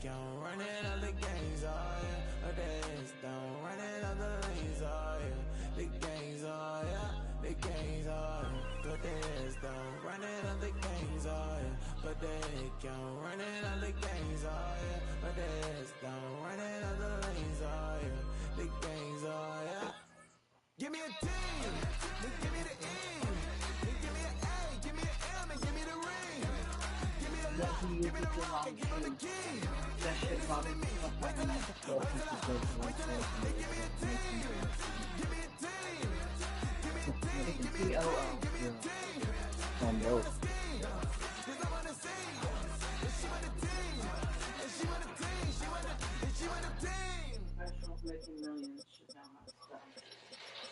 can't run it on the games, oh yeah. But they don't run it on the lanes, oh yeah. The games, oh yeah. The games, oh yeah. But they don't run it on the games, oh yeah. But they can't run it on the games, oh yeah. But they don't run it on the lanes, oh yeah. The games, oh yeah. Give me a team, give me the E, give me an A, give me an M, and give me the ring. Give me the lock, give me the rock, and give me the key. Wait till they meet, wait till they, wait till they, wait till they give me a team, give me a team, give me a team, give me a team, give me a team. On both. Cause I'm on the scene, and she want the team, and she want the team, she want the, and she want the team. Professionals making millions should know how to stop.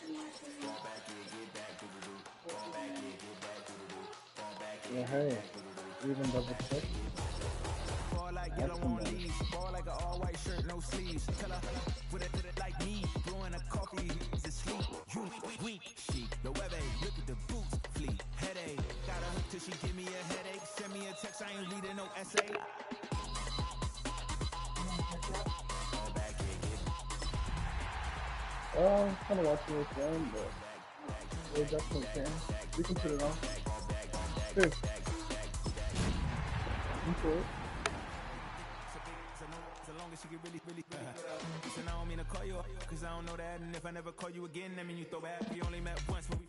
Fall back, get back, do-do-do. Fall back, get back, do-do-do. Fall back, Yeah, hey, even double check. fall like yellow on leaves. Fall like an all-white shirt, no sleeves. Tell her, put it like me. Blowing a coffee, to sleep. You weak, chic. The weather, look at the boots, fleet. Headache, got a hook till she give me a headache. Send me a text, I ain't reading no essay. Fall back, get I'm kind of watching this game, but we definitely can. We can put it on. Here. Okay. so long as she get really listen, I don't mean to call you up, cause I don't know that. And if I never call you again, that mean you throw back. We only met once when we...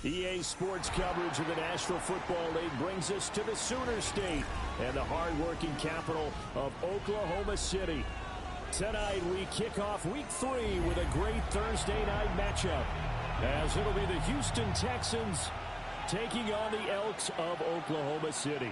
EA Sports coverage of the National Football League brings us to the Sooner State and the hard-working capital of Oklahoma City. Tonight, we kick off Week 3 with a great Thursday night matchup, as it'll be the Houston Texans taking on the Elks of Oklahoma City.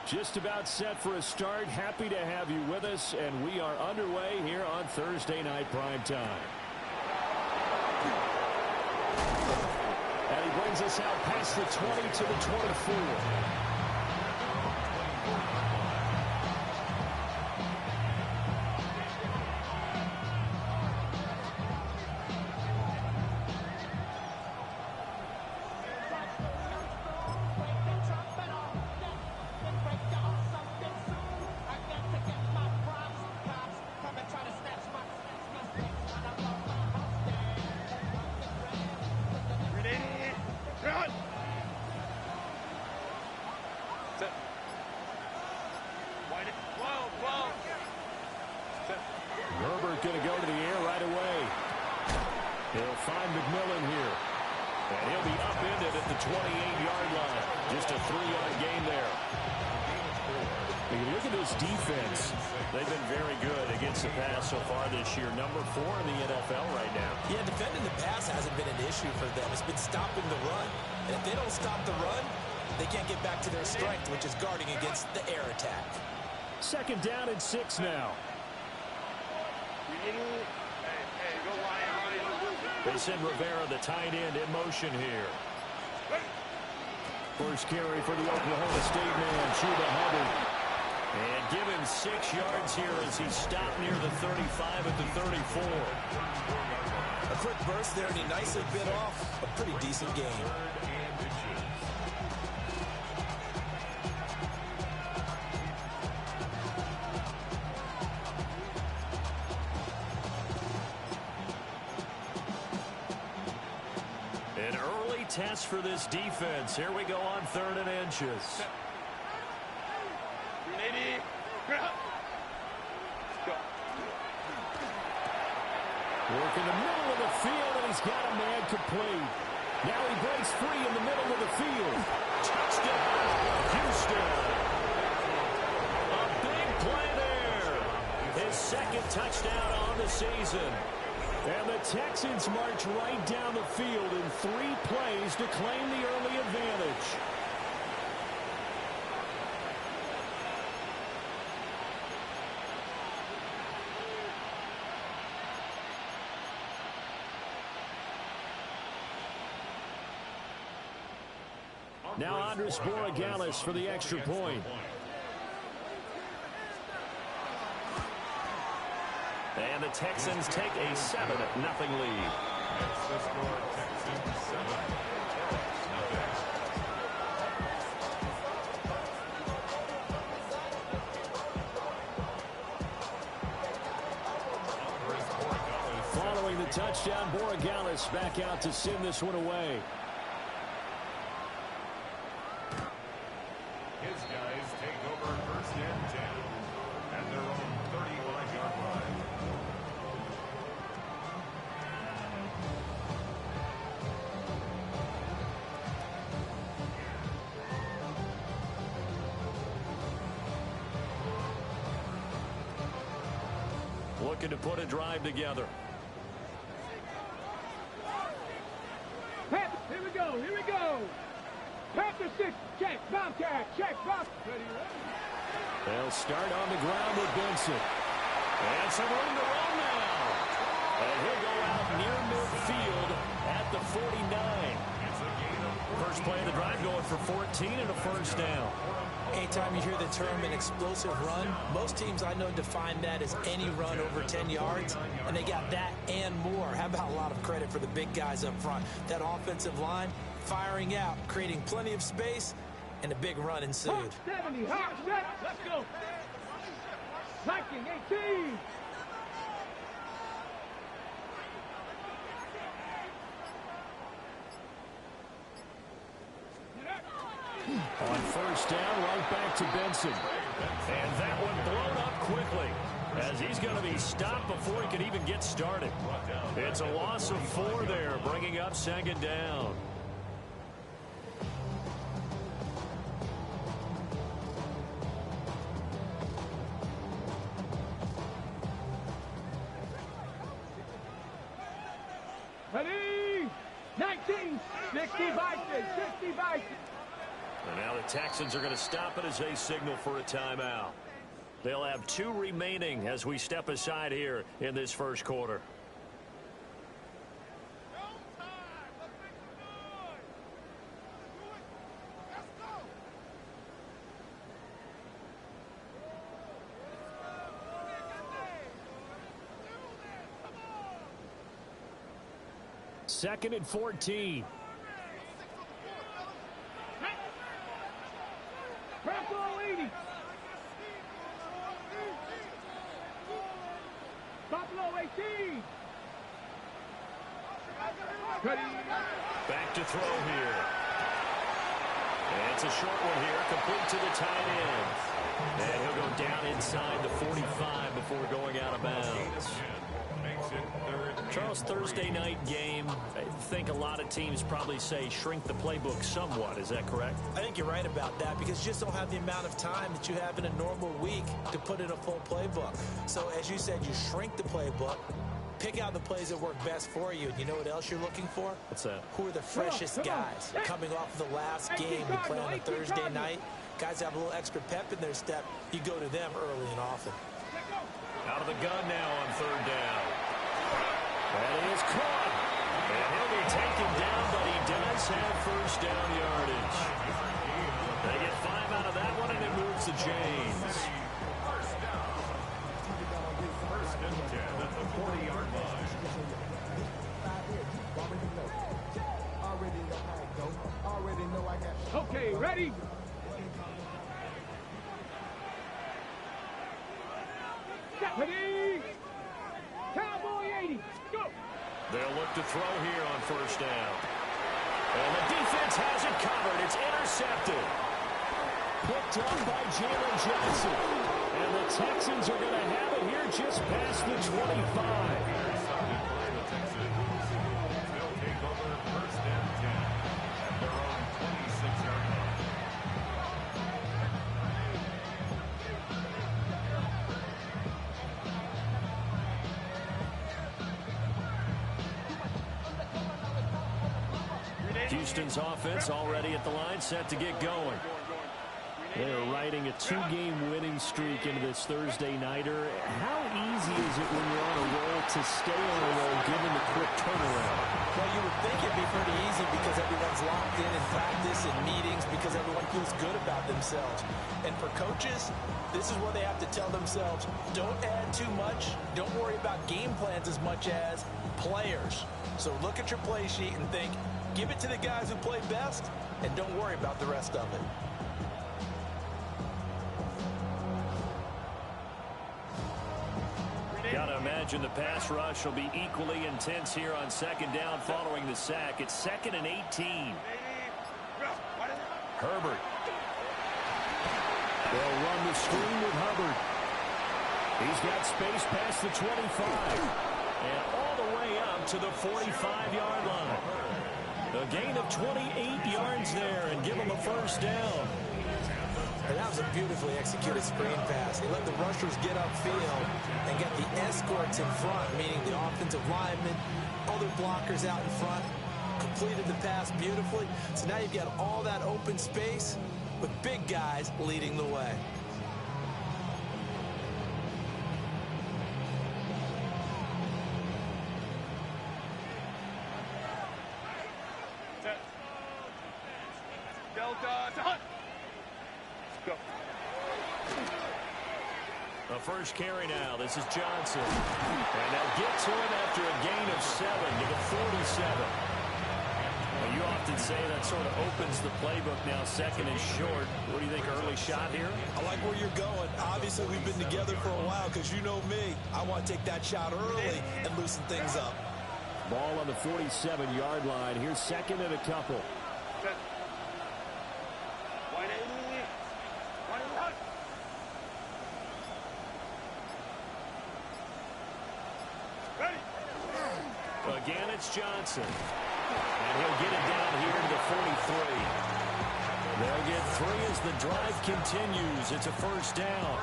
Just about set for a start. Happy to have you with us, and we are underway here on Thursday Night Primetime. And he brings us out past the 20 to the 24. Going to go to the air right away. He'll find McMillan here. And he'll be upended at the 28-yard line. Just a 3-yard gain there. When you look at this defense, they've been very good against the pass so far this year. Number 4 in the NFL right now. Yeah, defending the pass hasn't been an issue for them. It's been stopping the run. And if they don't stop the run, they can't get back to their strength, which is guarding against the air attack. 2nd down and 6 now. They send Rivera, the tight end, in motion here. First carry for the Oklahoma State man, Chuba Hubbard. And give him 6 yards here as he stopped near the 35 at the 34. A quick burst there, and he nicely bit off a pretty decent game. Test for this defense. Here we go on 3rd and inches. Work in the middle of the field, and he's got a man complete. Now he breaks free in the middle of the field. Touchdown, Houston. A big play there. His 2nd touchdown on the season. And the Texans march right down the field in 3 plays to claim the early advantage. Now Andres Borregales for the extra point. And the Texans take a 7-0 lead. It's the score, Texans 7, nothing. Following the touchdown, Borregales back out to send this one away. His guys take over first and 10 at their own 35-yard line. Looking to put a drive together. Here we go, here we go. Panther 6, check, Bobcat, check, Bob. They'll start on the ground with Benson. And some room to run now. And he'll go out near midfield at the 49. First play of the drive going for 14 and a first down. Anytime you hear the term an explosive run, most teams I know define that as any run over 10 yards, and they got that and more. How about a lot of credit for the big guys up front? That offensive line firing out, creating plenty of space, and a big run ensued. 70, hot, set, let's go. Viking 18. On first down, right back to Benson. And that one blown up quickly as he's going to be stopped before he can even get started. It's a loss of 4 there, bringing up second down. Ready? 19, 60 Vikings, 60 Vikings. And now the Texans are going to stop it as they signal for a timeout. They'll have 2 remaining as we step aside here in this first quarter. Second and 14. Buffalo 80. Buffalo 18. Back to throw here. And it's a short one here, complete to the tight end. And he'll go down inside the 45 before going out of bounds. Charles, Thursday night game, I think a lot of teams probably say shrink the playbook somewhat. Is that correct? I think you're right about that because you just don't have the amount of time that you have in a normal week to put in a full playbook. So as you said, you shrink the playbook, pick out the plays that work best for you. And you know what else you're looking for? What's that? Who are the freshest guys coming off of the last game you play on a Thursday night? Guys have a little extra pep in their step. You go to them early and often. Out of the gun now on third down. That is caught. And he'll be taken down, but he does have first down yardage. They get 5 out of that one, and it moves the chains. First and 10 at the 40-yard line. Okay, ready? Ready? Cowboy 80. Go. They'll look to throw here on first down. And the defense has it covered. It's intercepted. Picked up by Jalen Johnson. And the Texans are going to have it here just past the 25. They'll take over first and 10 at their own 26-yard line. Houston's offense already at the line, set to get going. They're riding a 2-game winning streak into this Thursday nighter. How easy is it when you're on a roll to stay on a roll given the quick turnaround? Well, you would think it'd be pretty easy because everyone's locked in practice and meetings because everyone feels good about themselves. And for coaches, this is where they have to tell themselves, don't add too much. Don't worry about game plans as much as players. So look at your play sheet and think, give it to the guys who play best, and don't worry about the rest of it. Got to imagine the pass rush will be equally intense here on second down following the sack. It's 2nd and 18. Herbert. They'll run the screen with Hubbard. He's got space past the 25 and all the way up to the 45-yard line. A gain of 28 yards there and give him a first down. And that was a beautifully executed screen pass. He let the rushers get upfield and get the escorts in front, meaning the offensive linemen, other blockers out in front, completed the pass beautifully. So now you've got all that open space with big guys leading the way. The first carry now. This is Johnson. And they'll get to him after a gain of 7 to the 47. Well, you often say that sort of opens the playbook now, 2nd and short. What do you think, early shot here? I like where you're going. Obviously, we've been together for a while because you know me. I want to take that shot early and loosen things up. Ball on the 47-yard line. Here's 2nd and a couple. Again, it's Johnson. And he'll get it down here to the 43. They'll get 3 as the drive continues. It's a first down.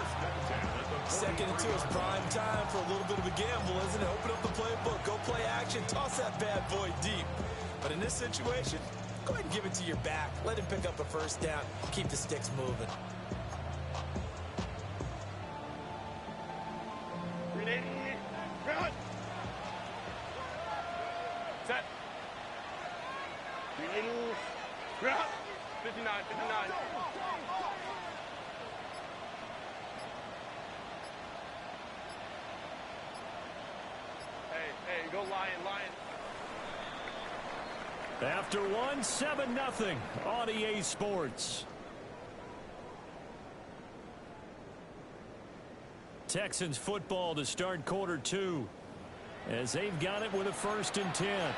2nd and 2 is prime time for a little bit of a gamble, isn't it? Open up the playbook, go play action, toss that bad boy deep. But in this situation, go ahead and give it to your back. Let him pick up a first down. Keep the sticks moving. Set. 59. Hey, go Lion. After 1, 7-0 on EA Sports. Texans football to start quarter 2 as they've got it with a 1st and 10.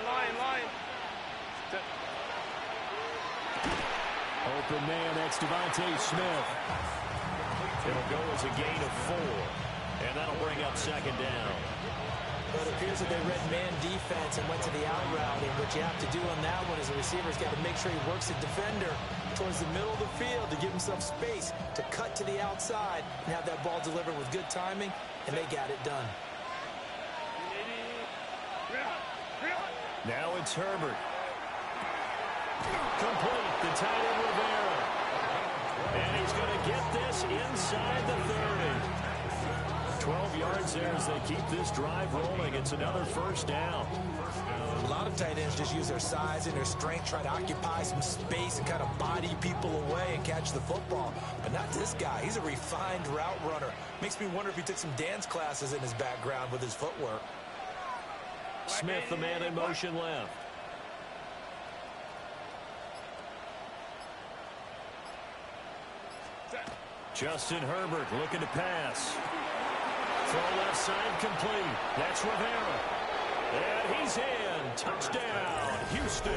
Lion. Open man next to Devontae Smith. It'll go as a gain of 4. And that'll bring up 2nd down. But it appears that they read man defense and went to the out route. And what you have to do on that one is the receiver's got to make sure he works the defender towards the middle of the field to give himself space to cut to the outside and have that ball delivered with good timing, and they got it done. Now it's Herbert. Complete. The tight end Rivera. And he's going to get this inside the 30. 12 yards there as they keep this drive rolling. It's another first down. A lot of tight ends just use their size and their strength, try to occupy some space and kind of body people away and catch the football. But not this guy. He's a refined route runner. Makes me wonder if he took some dance classes in his background with his footwork. Smith, the man in motion left. Justin Herbert looking to pass. Throw left side complete. That's Rivera. And he's in. Touchdown, Houston.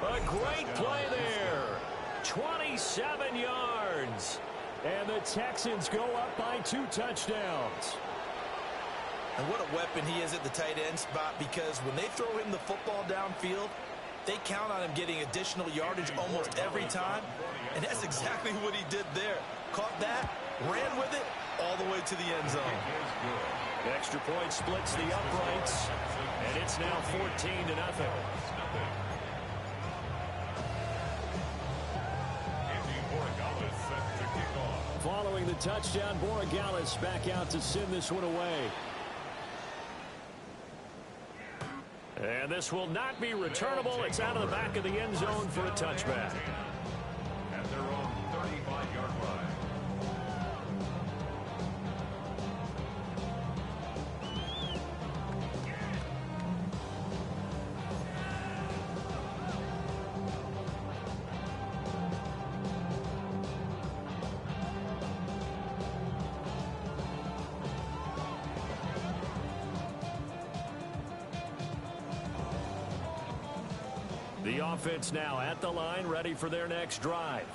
A great play there. 27 yards. And the Texans go up by 2 touchdowns. And what a weapon he is at the tight end spot, because when they throw him the football downfield, they count on him getting additional yardage almost every time. And that's exactly what he did there. Caught that, ran with it, all the way to the end zone. Extra point splits the uprights, and it's now 14-0. Following the touchdown, Borregales back out to send this one away. And this will not be returnable. It's out of the back of the end zone for a touchback. At their own 35-yard line. The offense now at the line, ready for their next drive.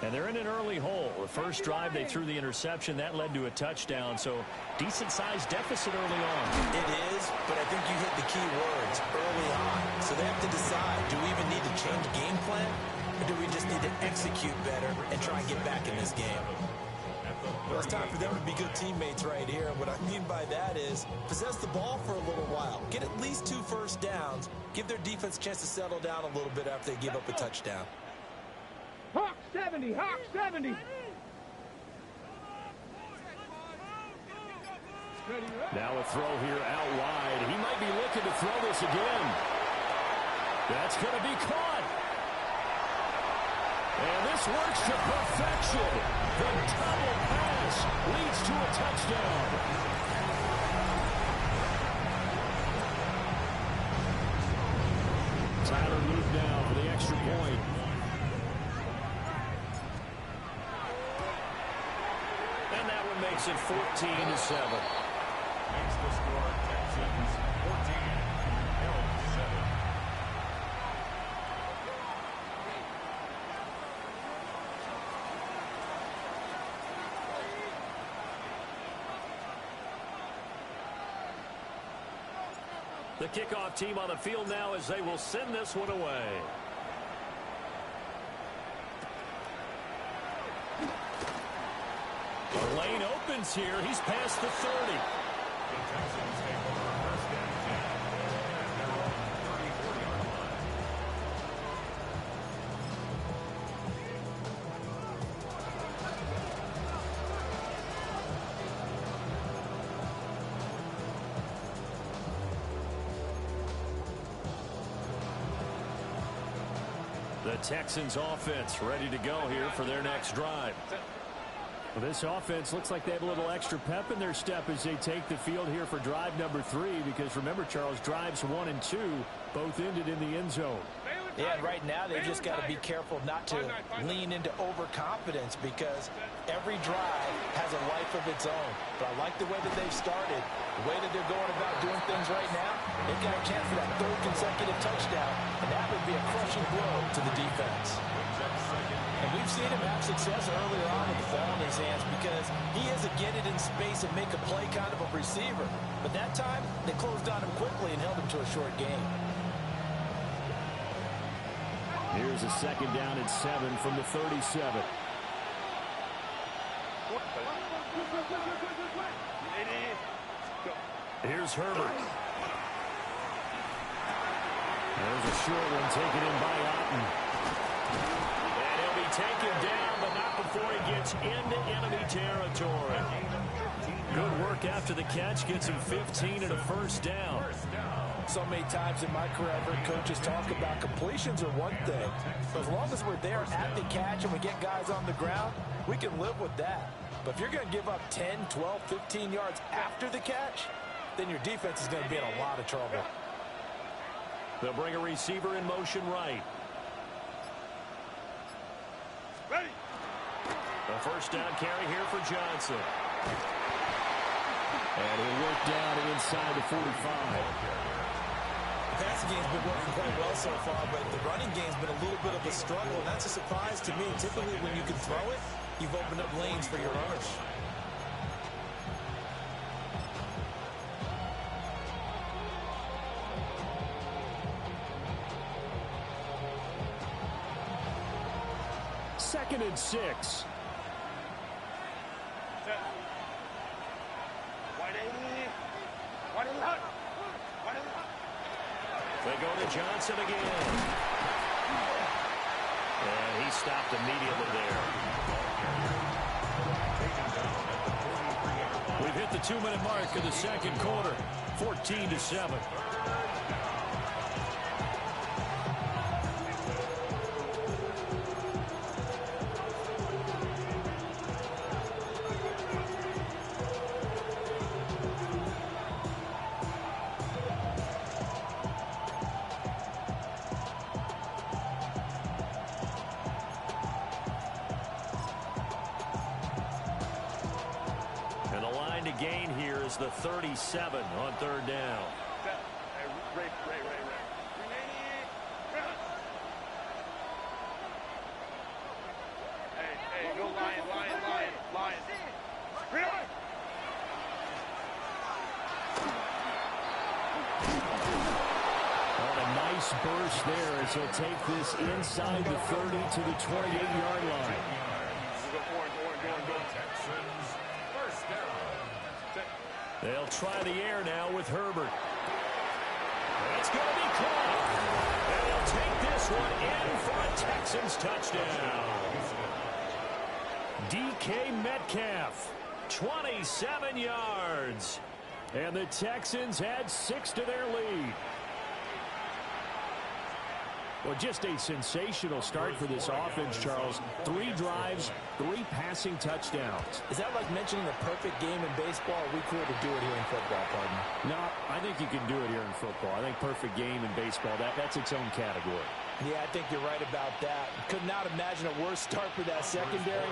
And they're in an early hole. The first drive, they threw the interception. That led to a touchdown, so decent-sized deficit early on. It is, but I think you hit the key words, early on. So they have to decide, do we even need to change game plan, or do we just need to execute better and try and get back in this game? Well, it's time for them to be good teammates right here. What I mean by that is possess the ball for a little while. Get at least 2 first downs. Give their defense a chance to settle down a little bit after they give up a touchdown. Hawk 70, Hawk 70. Now a throw here out wide. He might be looking to throw this again. That's going to be caught. And this works to perfection. The double pass leads to a touchdown. Tyler moved down for the extra point. And that one makes it 14-7. Makes the score Texans 14, Hills 7. The kickoff team on the field now as they will send this one away. The lane opens here. He's past the 30. The Texans take over first and 10 at their own 34-yard line. The Texans offense ready to go here for their next drive. Well, this offense looks like they have a little extra pep in their step as they take the field here for drive number 3, because remember, Charles, drives 1 and 2 both ended in the end zone. Yeah, right now they've just got to be careful not to lean into overconfidence, because every drive has a life of its own. But I like the way that they've started, the way that they're going about doing things right now. They've got a chance for that 3rd consecutive touchdown, and that would be a crushing blow to the defense. And we've seen him have success earlier on with the ball in his hands, because he is a get it in space and make a play kind of a receiver. But that time, they closed on him quickly and held him to a short game. Here's a 2nd down and 7 from the 37. Here's Herbert. There's a short one taken in by Otten. And he'll be taken down, but not before he gets into enemy territory. Good work after the catch. Gets him 15 and a first down. So many times in my career, I've heard coaches talk about completions are one thing. But as long as we're there at the catch and we get guys on the ground, we can live with that. But if you're going to give up 10, 12, 15 yards after the catch, then your defense is going to be in a lot of trouble. They'll bring a receiver in motion right. Ready. A first down carry here for Johnson. And he'll work down inside the 45. The passing game's been working quite well so far, but the running game's been a little bit of a struggle, and that's a surprise to me. Typically, when you can throw it, you've opened up lanes for your runners. Second and 6. They go to Johnson again. And he stopped immediately there. We've hit the 2-minute mark of the second quarter. 14-7. To gain here is the 37 on third down. Hey, go Lion. On a nice burst there as he'll take this inside the 30 to the 28-yard line. Texans, first down. They'll try the air now with Herbert. It's going to be caught. And they'll take this one in for a Texans touchdown. DK Metcalf, 27 yards. And the Texans add 6 to their lead. Well, just a sensational start for this offense, Charles. 3 drives, 3 passing touchdowns. Is that like mentioning the perfect game in baseball? Or we cool to do it here in football, pardon? No, I think you can do it here in football. I think perfect game in baseball, that's its own category. Yeah, I think you're right about that. Could not imagine a worse start for that secondary.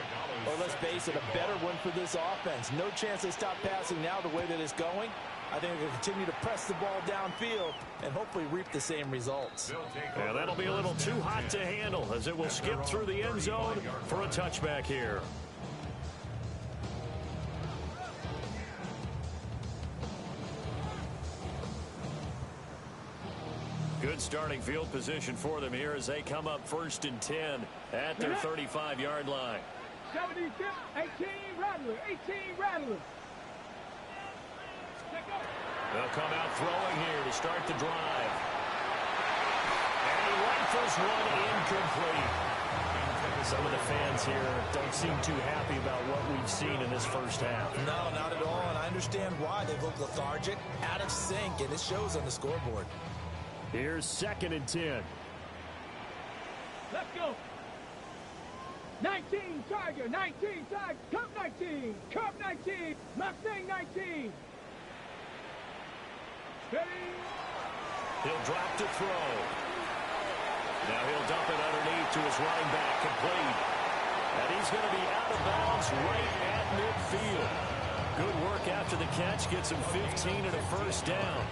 Or let's face it, a better one for this offense. No chance they stop passing now the way that it's going. I think they'll continue to press the ball downfield and hopefully reap the same results. Yeah, that'll be a little too hot to handle as it will skip through the end zone for a touchback here. Good starting field position for them here as they come up 1st and 10 at their 35-yard line. 76, 18 Rattler, 18 Rattler. They'll come out throwing here to start the drive. And he rifles one incomplete. Some of the fans here don't seem too happy about what we've seen in this first half. No, not at all, and I understand why. They look lethargic, out of sync, and it shows on the scoreboard. Here's 2nd and 10. Let's go. 19 Tiger, 19 Tiger, Cup 19, Cup 19, Mustang 19. He'll drop to throw. Now he'll dump it underneath to his running back, complete. And he's going to be out of bounds right at midfield. Good work after the catch, gets him 15 and a first down.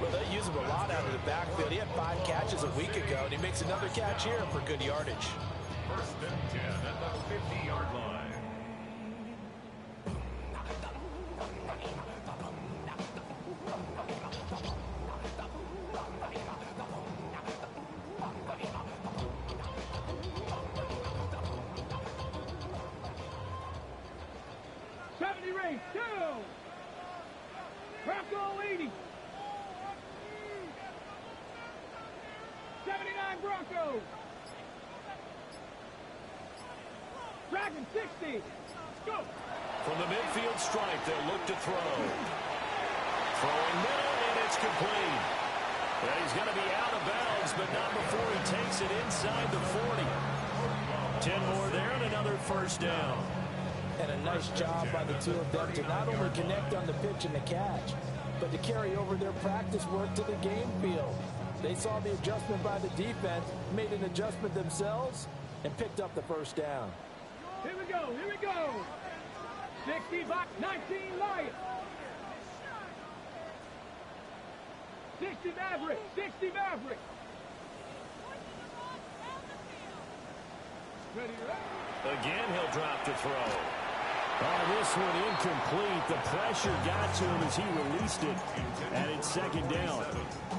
Well, they use him a lot out of the backfield. He had 5 catches a week ago, and he makes another catch here for good yardage. 1st and 10 at the 50-yard line. Down. Bronco 80. 79 Broncos. Dragon 60. Go. From the midfield stripe, they'll look to throw. Throwing middle, and it's complete. And he's going to be out of bounds, but not before he takes it inside the 40. 10 more there and another first down. And a nice job by the two of them to not only connect on the pitch and the catch, but to carry over their practice work to the game field. They saw the adjustment by the defense, made an adjustment themselves, and picked up the first down. Here we go, here we go. 60 by 19 Lions. 60 Maverick, 60 Maverick. Ready, ready. Again, he'll drop to throw. Oh, this one incomplete. The pressure got to him as he released it. And it's second down.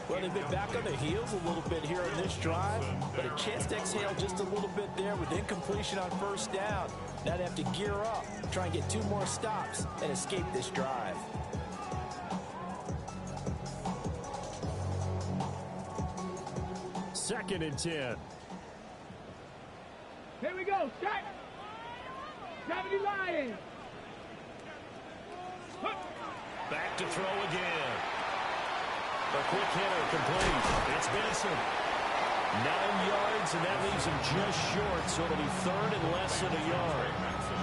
Well, they've been back on their heels a little bit here on this drive, but a chance to exhale just a little bit there with incompletion on first down. Now they have to gear up, try and get 2 more stops, and escape this drive. Second and 10. Here we go. Start. 70 Lions. Back to throw again. A quick hitter complete. It's Benson. 9 yards, and that leaves him just short, so it'll be third and less than a yard.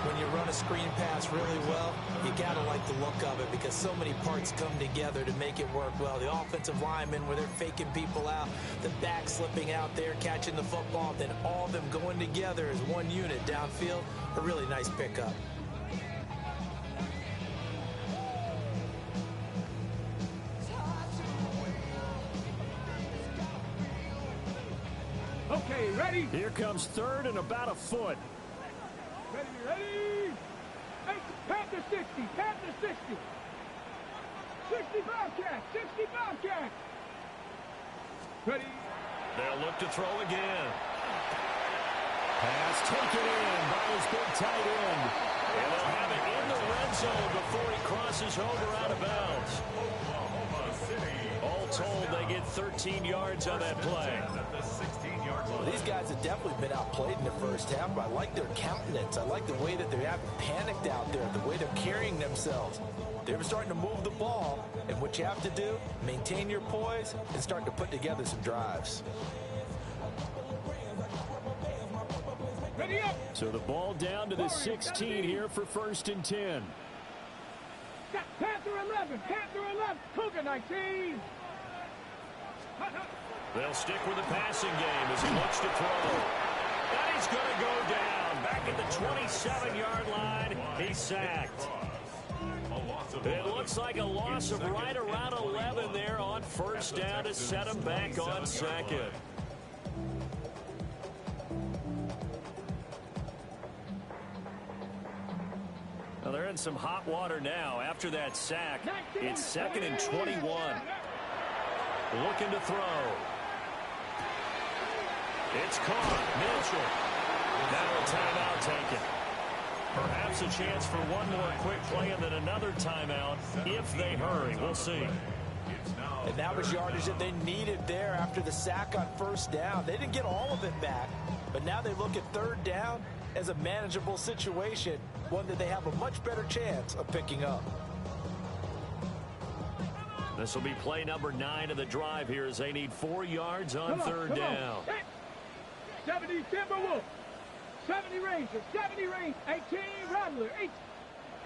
When you run a screen pass really well, you got to like the look of it because so many parts come together to make it work well. The offensive linemen, where they're faking people out, the back slipping out there, catching the football, then all of them going together as one unit downfield. A really nice pickup. Okay, ready? Here comes third and about a foot. Ready? Hey, Panther 60, Panther 60. 60 Bobcat, 60 Bobcat. Ready? They'll look to throw again. Pass taken in by his big tight end. And they'll have it in the red zone before he crosses over out of bounds. All told, they get 13 yards on that play. Well, these guys have definitely been outplayed in the first half, but I like their countenance. I like the way that they haven't panicked out there, the way they're carrying themselves. They're starting to move the ball, and what you have to do, maintain your poise and start to put together some drives. Ready up. So the ball down to the 16 here for first and 10. Panther 11, Panther 11, Cougar 19. They'll stick with the passing game as he looks to throw. And he's going to go down. Back at the 27-yard line, he's sacked. It looks like a loss of right around 11 there on first down to set him back on second. Well, they're in some hot water now. After that sack, it's second and 21. Looking to throw. It's caught. Mitchell. Now a timeout taken. Perhaps a chance for one more quick play and then another timeout if they hurry. We'll see. And that was yardage that they needed there after the sack on first down. They didn't get all of it back, but now they look at third down as a manageable situation, one that they have a much better chance of picking up. This will be play number 9 of the drive here as they need 4 yards on third down. 70 Timberwolves, 70 Rangers, 70 Rangers, 18 Rattler, 8.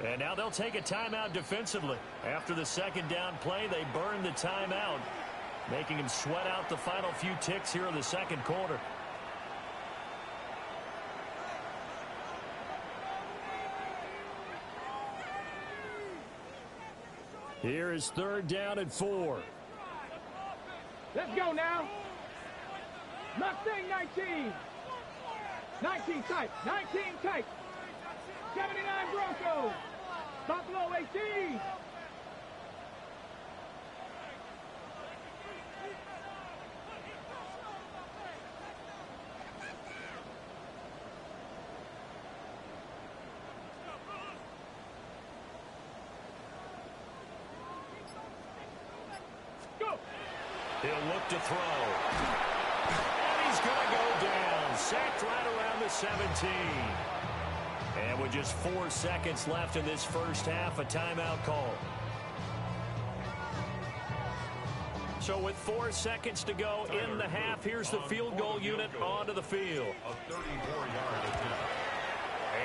And now they'll take a timeout defensively. After the second down play, they burn the timeout, making him sweat out the final few ticks here in the second quarter. Here is third down and 4. Let's go now. Mustang 19. 19 tight. 19 tight. 79 Broncos. Buffalo 18. He'll look to throw. And he's going to go down. Sacked right around the 17. And with just 4 seconds left in this first half, a timeout call. So with 4 seconds to go in the half, here's the field goal unit onto the field.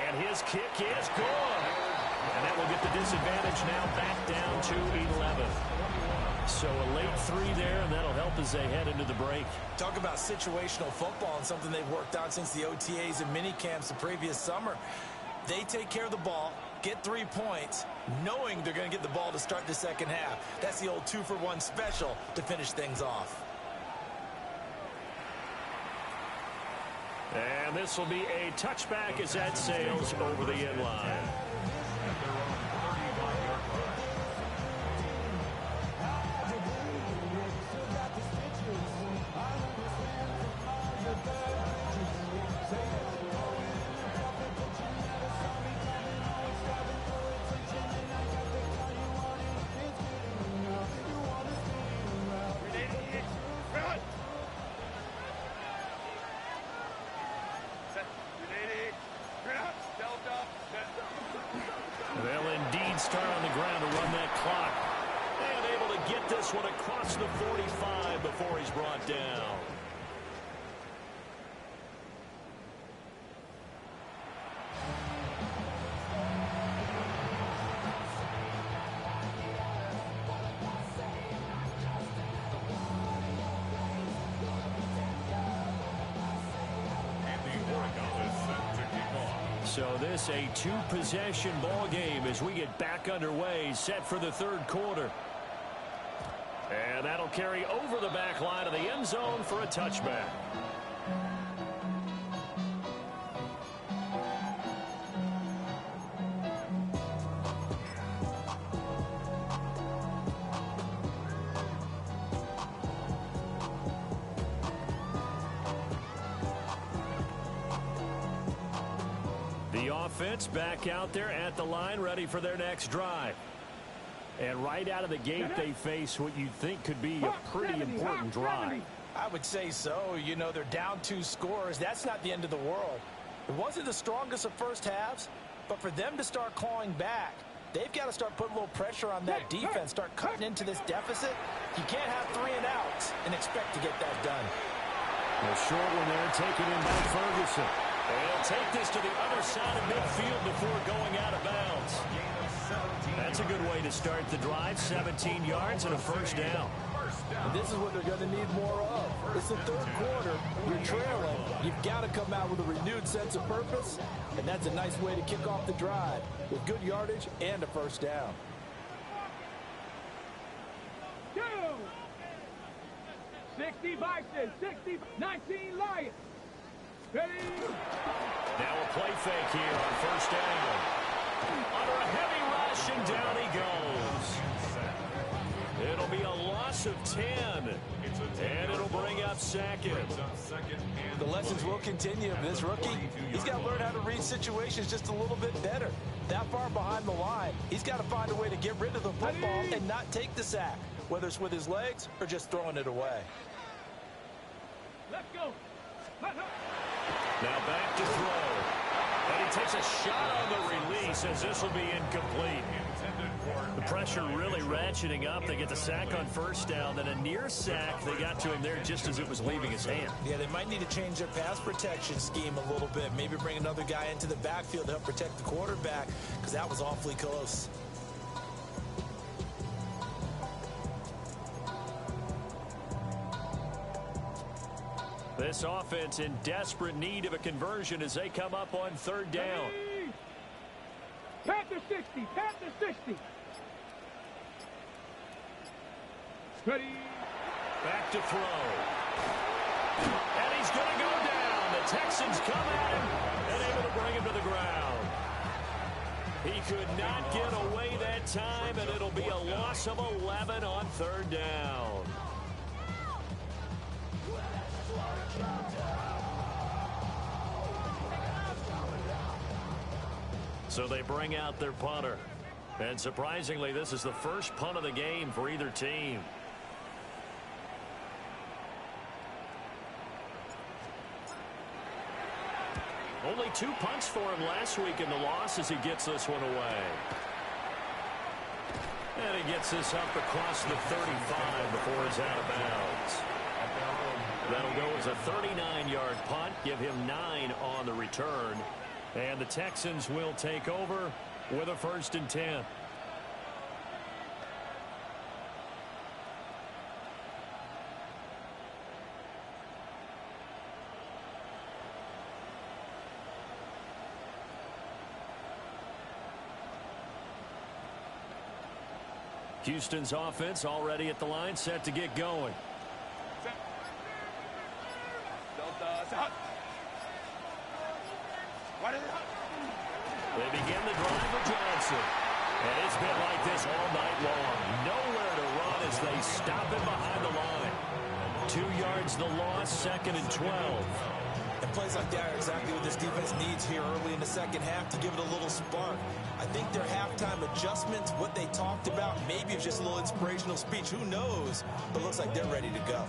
And his kick is good. And that will get the disadvantage now back down to 11. So a late 3 there, and that'll help as they head into the break. Talk about situational football and something they've worked out since the OTAs and mini camps the previous summer. They take care of the ball, get 3 points, knowing they're going to get the ball to start the second half. That's the old 2-for-1 special to finish things off. And this will be a touchback as that sails over the end line. They'll indeed start on the ground to run that clock. And able to get this one across the 45 before he's brought down. So this a two-possession ball game as we get back underway, set for the third quarter. And that'll carry over the back line of the end zone for a touchback. Offense back out there at the line, ready for their next drive. And right out of the gate, they face what you think could be a pretty important drive. I would say so. You know, they're down 2 scores. That's not the end of the world. It wasn't the strongest of first halves, but for them to start clawing back, they've got to start putting a little pressure on that defense, start cutting into this deficit. You can't have 3 and outs and expect to get that done. A short one there, taken in by Ferguson. They'll take this to the other side of midfield before going out of bounds. That's a good way to start the drive. 17 yards and a first down. And this is what they're going to need more of. It's the third quarter. You're trailing. You've got to come out with a renewed sense of purpose. And that's a nice way to kick off the drive with good yardage and a first down. 60 Bison, 60, 19 Lions. Ready? Now a play fake here on first down. Under a heavy rush, and down he goes. It'll be a loss of 10. And it'll bring up second. The lessons will continue of this rookie. He's got to learn how to read situations just a little bit better. That far behind the line, he's got to find a way to get rid of the football and not take the sack, whether it's with his legs or just throwing it away. Let's go. Now back to throw. And he takes a shot on the release as this will be incomplete. The pressure really ratcheting up. They get the sack on first down. Then a near sack. They got to him there just as it was leaving his hand. Yeah, they might need to change their pass protection scheme a little bit. Maybe bring another guy into the backfield to help protect the quarterback, because that was awfully close. This offense in desperate need of a conversion as they come up on third down. Panther 60, Panther 60. Ready. Back to throw. And he's going to go down. The Texans come at him and able to bring him to the ground. He could not get away that time, and it'll be a loss of 11 on third down. So they bring out their punter. And surprisingly, this is the first punt of the game for either team. Only 2 punts for him last week in the loss as he gets this one away. And he gets this up across the 35 before he's out of bounds. That'll go as a 39-yard punt, give him 9 on the return. And the Texans will take over with a 1st and 10. Houston's offense already at the line, set to get going. They begin the drive with Johnson. And it's been like this all night long. Nowhere to run as they stop it behind the line. 2 yards the loss, 2nd and 12. And plays like that are exactly what this defense needs here early in the second half to give it a little spark. I think their halftime adjustments, what they talked about, maybe it's just a little inspirational speech. Who knows? But it looks like they're ready to go.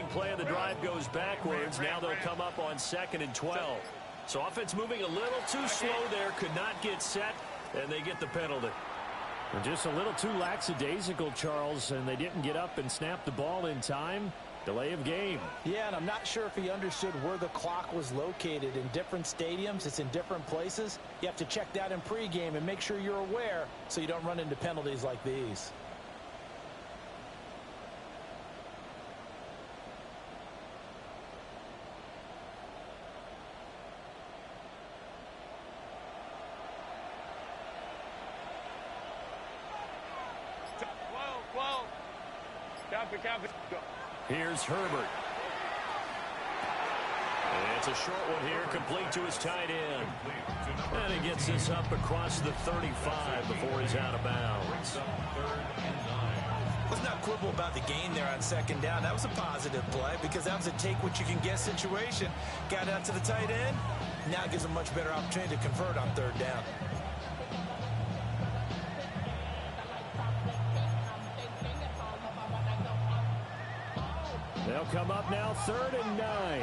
Play of the drive goes backwards. Now they'll come up on 2nd and 12. So offense moving a little too slow there. Could not get set, and they get the penalty. And just a little too lackadaisical, Charles, and they didn't get up and snap the ball in time. Delay of game. Yeah, and I'm not sure if he understood where the clock was located. In different stadiums, it's in different places. You have to check that in pregame and make sure you're aware so you don't run into penalties like these. Here's Herbert. And it's a short one here, complete to his tight end. And he gets this up across the 35 before he's out of bounds. Let's not quibble about the gain there on 2nd down. That was a positive play because that was a take-what-you-can-get situation. Got out to the tight end. Now it gives him a much better opportunity to convert on 3rd down. They'll come up now 3rd and 9.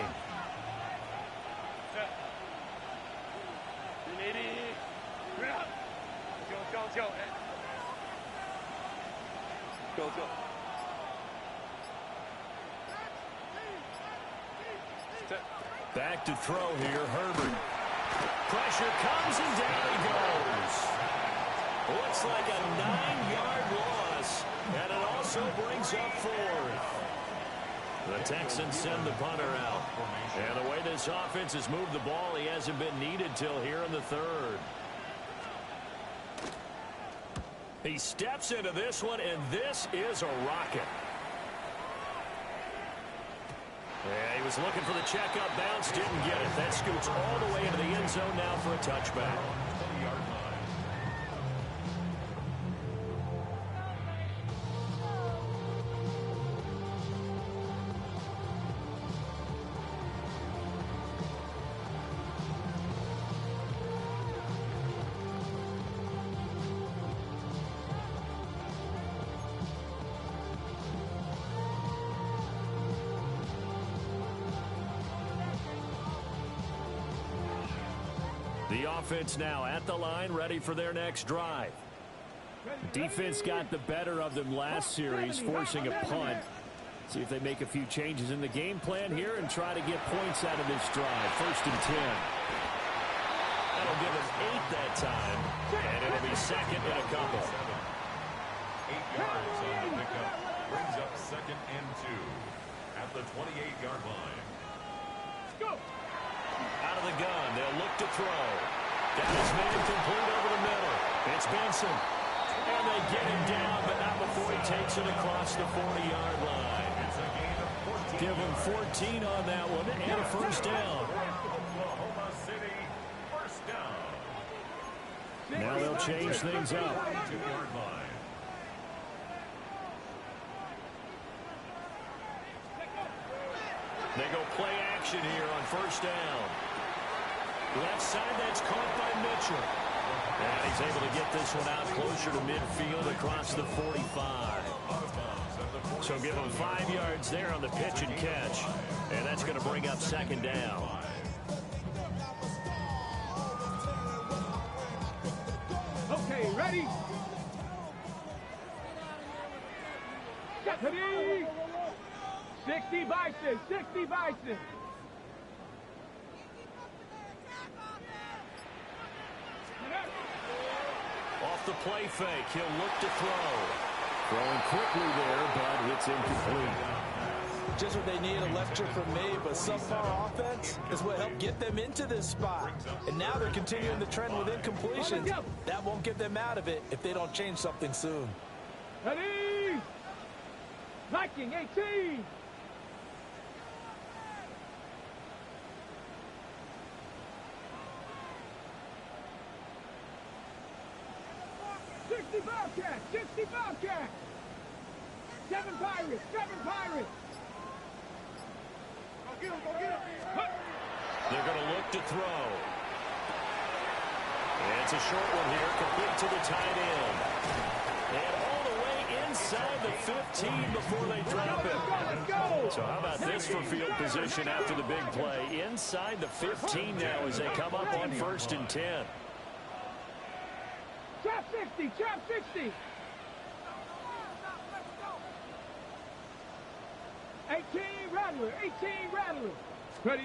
Back to throw here, Herbert. Pressure comes and down he goes. Looks like a 9-yard loss, and it also brings up 4th. The Texans send the punter out. And the way this offense has moved the ball, he hasn't been needed till here in the 3rd. He steps into this one, and this is a rocket. Yeah, he was looking for the checkup bounce, didn't get it. That scoots all the way into the end zone now for a touchback. The offense now at the line, ready for their next drive. Defense got the better of them last series, forcing a punt. See if they make a few changes in the game plan here and try to get points out of this drive. 1st and 10. That'll give them 8 that time, and it'll be 2nd and a couple. 8 yards on the pickup. Brings up 2nd and 2 at the 28-yard line. Go! Out of the gun, they'll look to throw. Got his man complete over the middle. It's Benson. And they get him down, but not before he takes it across the 40-yard line. It's a gain of 14. Give him 14 on that one, and a 1st down. Oklahoma City, 1st down. Now they'll change things up. 2-yard line. They go play action here on 1st down. Left side, that's caught by Mitchell. And he's able to get this one out closer to midfield across the 45. So give him 5 yards there on the pitch and catch. And that's going to bring up 2nd down. Okay, ready? Ready? 60 Bison, 60 Bison. Off the play fake, he'll look to throw. Throwing quickly there, but it's incomplete. Just what they need, a lecture from me, but subpar offense is what helped get them into this spot. And now they're continuing the trend with incompletions. That won't get them out of it if they don't change something soon. Ready? Viking 18. Bobcat, 60 Bobcat. 7 Pirates, 7 Pirates. Go get him, go get him. They're going to look to throw. It's a short one here, complete to the tight end. And all the way inside the 15 before they drop it. So how about this for field position after the big play? Inside the 15 now as they come up on 1st and 10. Trap 60, trap 60. 18 Rattler, 18 Rattler. Ready.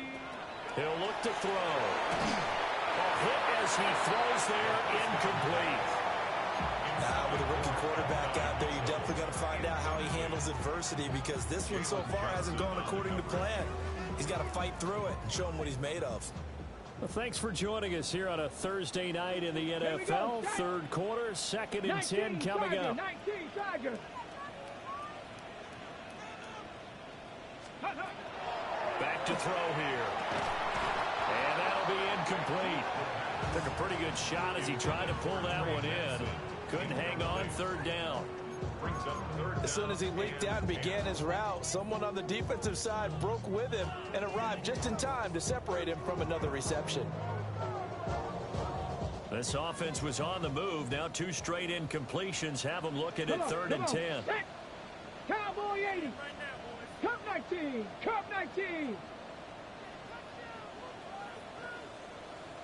He'll look to throw. A hit as he throws there, incomplete. Now, with a rookie quarterback out there, you definitely got to find out how he handles adversity, because this one so far hasn't gone according to plan. He's got to fight through it and show him what he's made of. Well, thanks for joining us here on a Thursday night in the NFL. Third quarter, 2nd and 10 coming up. 19 Tiger. Back to throw here. And that'll be incomplete. Took a pretty good shot as he tried to pull that one in. Couldn't hang on, 3rd down. As soon as he leaked out and began his route, someone on the defensive side broke with him and arrived just in time to separate him from another reception. This offense was on the move. Now 2 straight incompletions have them looking at 3rd and 10. Cowboy 80. Cup 19. Cup 19.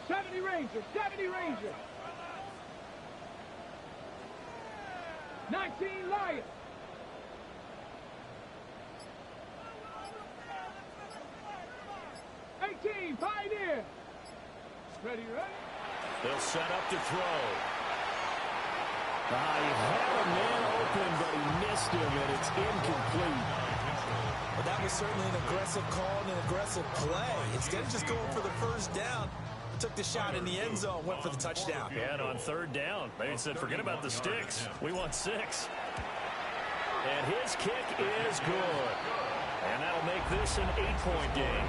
70 Ranger. 70 Ranger. 19 Lion. Pioneer. Ready, ready. They'll set up to throw. He had a man open, but he missed him, and it's incomplete. Well, that was certainly an aggressive call and an aggressive play. Instead of just going for the 1st down, took the shot in the end zone, went for the touchdown. Yeah, and on 3rd down, they said, forget about the sticks. We want 6. And his kick is good. And that'll make this an 8-point game.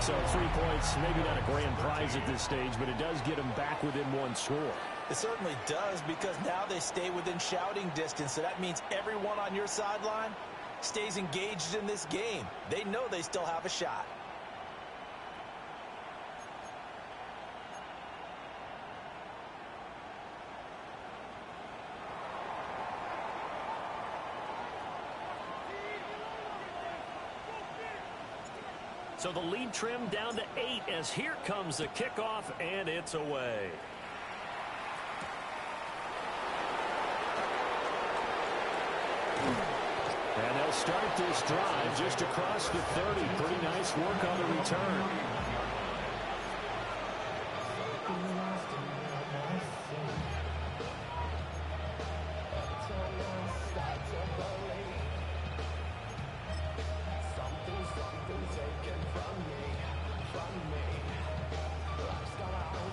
So 3 points, maybe not a grand prize at this stage, but it does get them back within 1 score. It certainly does, because now they stay within shouting distance. So that means everyone on your sideline stays engaged in this game. They know they still have a shot. So the lead trimmed down to 8 as here comes the kickoff, and it's away. And they'll start this drive just across the 30. Pretty nice work on the return.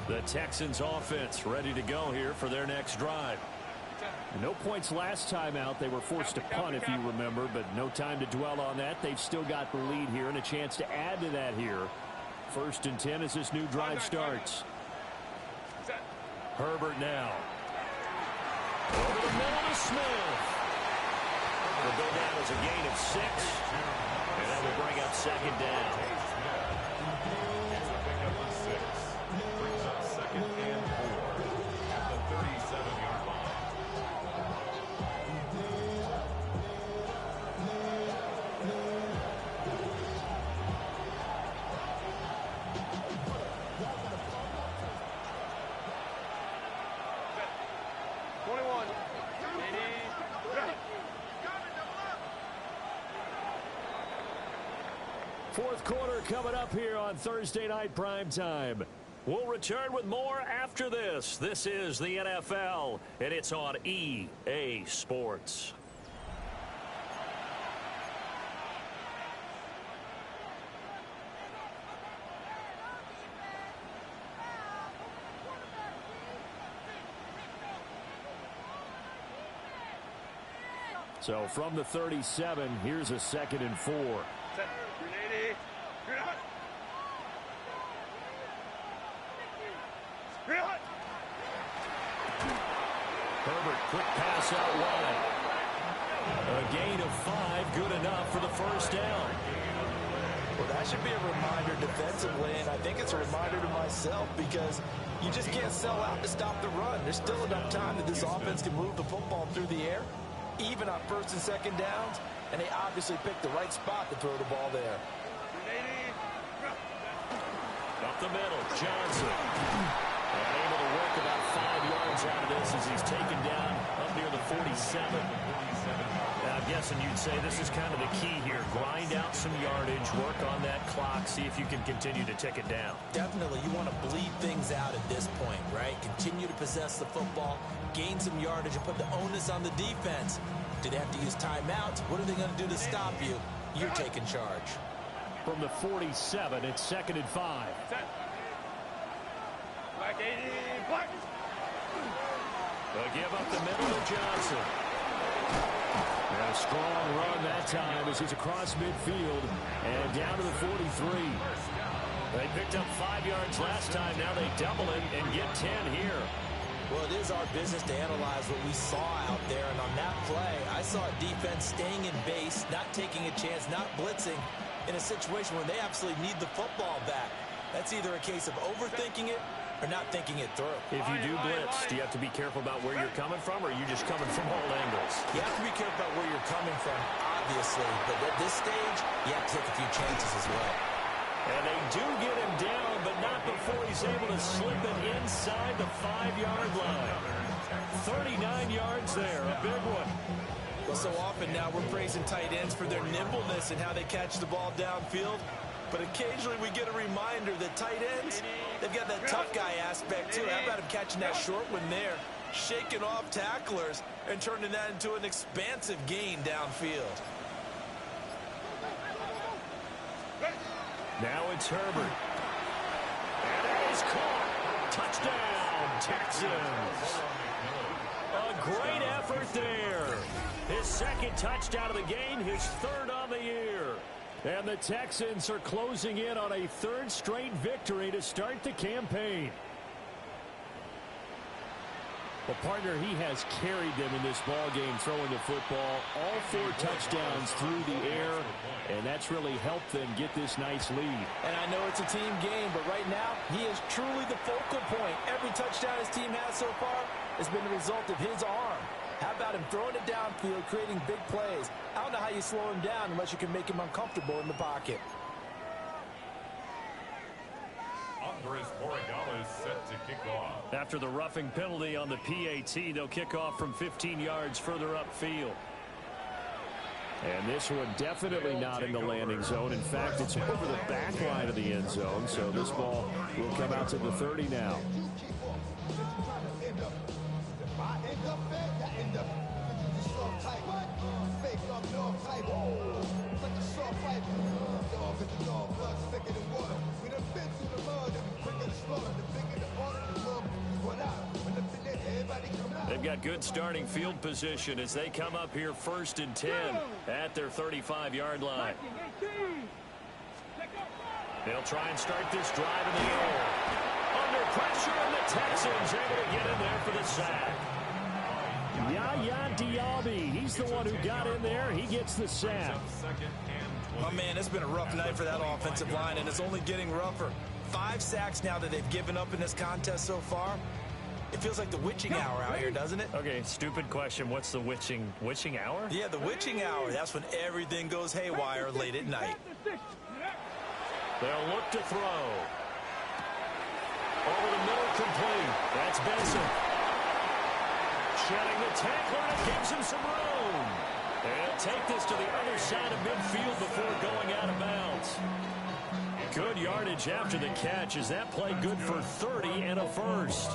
The Texans offense ready to go here for their next drive. No points last time out. They were forced to punt, if you remember, but no time to dwell on that. They've still got the lead here and a chance to add to that here. 1st and 10 as this new drive starts. Herbert now. Over the middle to Smith. Will go down as a gain of 6. And that will bring up 2nd down. Fourth quarter coming up here on Thursday Night Primetime. We'll return with more after this. This is the NFL, and it's on EA Sports. So from the 37, here's a 2nd and 4. Herbert, quick pass out wide. A gain of 5, good enough for the first down. Well, that should be a reminder defensively, and I think it's a reminder to myself because you just can't sell out to stop the run. There's still enough time that this offense can move the football through the air, even on 1st and 2nd downs, and they obviously picked the right spot to throw the ball there. Up the middle, Johnson. And able to work about 5 yards out of this as he's taken down up near the 47. Now, I'm guessing you'd say this is kind of the key here. Grind out some yardage, work on that clock, see if you can continue to tick it down. Definitely, you want to bleed things out at this point, right? Continue to possess the football, gain some yardage, and put the onus on the defense. Do they have to use timeouts? What are they going to do to stop you? You're taking charge. From the 47, it's 2nd and 5. They'll give up the middle to Johnson. And a strong run that time as he's across midfield and down to the 43. They picked up 5 yards last time. Now they double it and get 10 here. Well, it is our business to analyze what we saw out there. And on that play, I saw a defense staying in base, not taking a chance, not blitzing in a situation where they absolutely need the football back. That's either a case of overthinking it or not thinking it through. If you do blitz, do you have to be careful about where you're coming from, or are you just coming from all angles? You have to be careful about where you're coming from, obviously. But at this stage, you have to take a few chances as well. And they do get him down, but not before he's able to slip it inside the 5-yard line. 39 yards there, a big one. Well, so often now we're praising tight ends for their nimbleness and how they catch the ball downfield. But occasionally we get a reminder that tight ends, they've got that tough guy aspect too. How about him catching that short one there, shaking off tacklers, and turning that into an expansive gain downfield. Now it's Herbert. And it is caught. Touchdown, Texans. A great effort there. His 2nd touchdown of the game, his 3rd on the year. And the Texans are closing in on a 3rd straight victory to start the campaign. Well, partner, he has carried them in this ball game, throwing the football. All 4 touchdowns through the air, and that's really helped them get this nice lead. And I know it's a team game, but right now, he is truly the focal point. Every touchdown his team has so far has been the result of his arm. How about him throwing it downfield, creating big plays? I don't know how you slow him down unless you can make him uncomfortable in the pocket. Andres Borregales is set to kick off. After the roughing penalty on the PAT, they'll kick off from 15 yards further upfield. And this one definitely not in the landing zone. In fact, it's over the back line of the end zone, so this ball will come out to the 30 now. They've got good starting field position as they come up here 1st and 10 at their 35-yard line. They'll try and start this drive in the air. Under pressure, and the Texans able to get in there for the sack. Yaya Diaby, he's the one who got in there. He gets the sack. Oh, man, it's been a rough night for that offensive line, and it's only getting rougher. 5 sacks now that they've given up in this contest so far. It feels like the witching hour out here, doesn't it? Okay, stupid question. What's the witching hour? Yeah, the witching hour. That's when everything goes haywire late at night. They'll look to throw. Over the middle, complete. That's Benson. Shedding the tackler, and it gives him some room. And take this to the other side of midfield before going out of bounds. Good yardage after the catch. Is that play good for 30 and a first?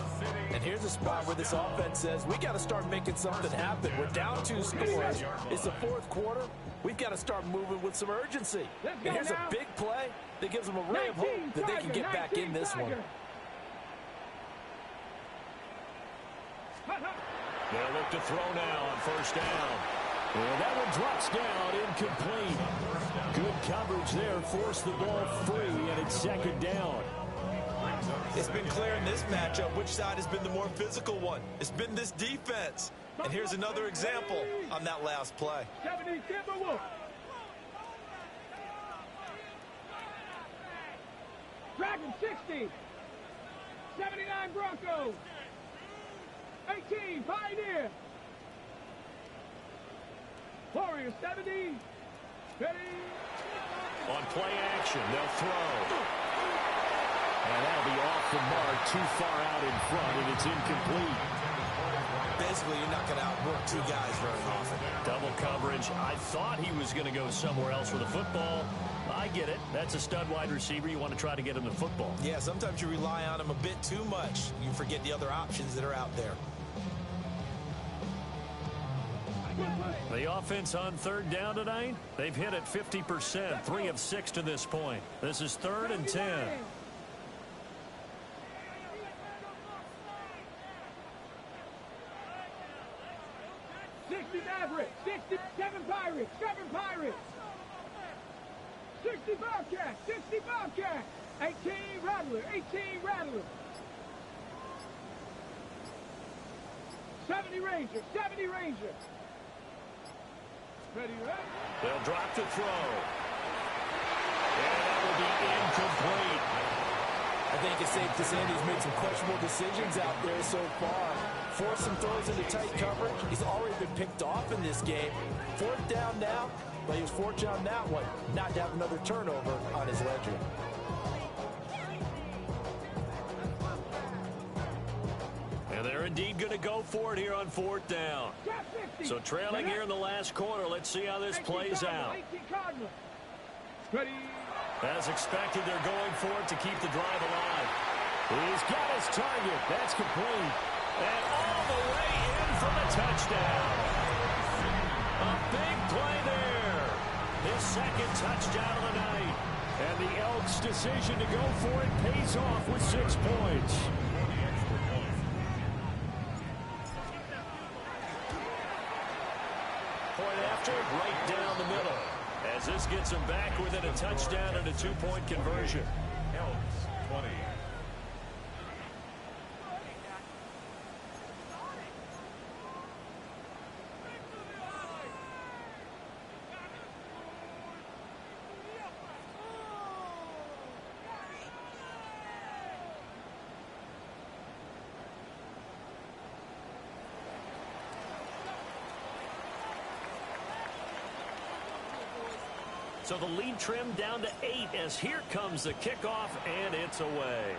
And here's a spot where this offense says, we got to start making something happen. We're down 2 scores. It's the 4th quarter. We've got to start moving with some urgency. And here's a big play that gives them a ray of hope that they can get back in this one. They'll look to throw now on 1st down. And that one drops down, incomplete. Good coverage there, forced the ball free, and it's second down. It's been clear in this matchup which side has been the more physical one. It's been this defense. And here's another example on that last play. 70 Timberwolves. Dragon 60. 79 Broncos. 18 Pioneer. Warriors 70. Ready. On play action, they'll throw. And that'll be off the mark, too far out in front, and it's incomplete. Basically, you're not going to outwork two guys very often. Double coverage. I thought he was going to go somewhere else with the football. I get it. That's a stud wide receiver. You want to try to get him the football. Yeah, sometimes you rely on him a bit too much. You forget the other options that are out there. The offense on third down tonight, they've hit it 50%, 3 of 6 to this point. This is 3rd and 10. 60 Mavericks, 67 Pirates, 7 Pirates. 60 Bobcats, 60 Bobcats. 18 Rattler, 18 Rattler. 70 Rangers, 70 Rangers. Ready, ready? They'll drop the throw. And that will be incomplete. I think it's safe to say he's made some questionable decisions out there so far. Forced some throws into tight coverage. He's already been picked off in this game. 4th down now, but he was fortunate on that one not to have another turnover on his ledger. And they're indeed going to go for it here on 4th down. So trailing here in the last quarter. Let's see how this plays out. Ready. As expected, they're going for it to keep the drive alive. He's got his target. That's complete. And all the way in for the touchdown. A big play there. His 2nd touchdown of the night. And the Elks' decision to go for it pays off with 6 points. Point after, right down the middle. As this gets them back within a touchdown and a 2-point conversion. Elks 20. So the lead trimmed down to 8 as here comes the kickoff, and it's away.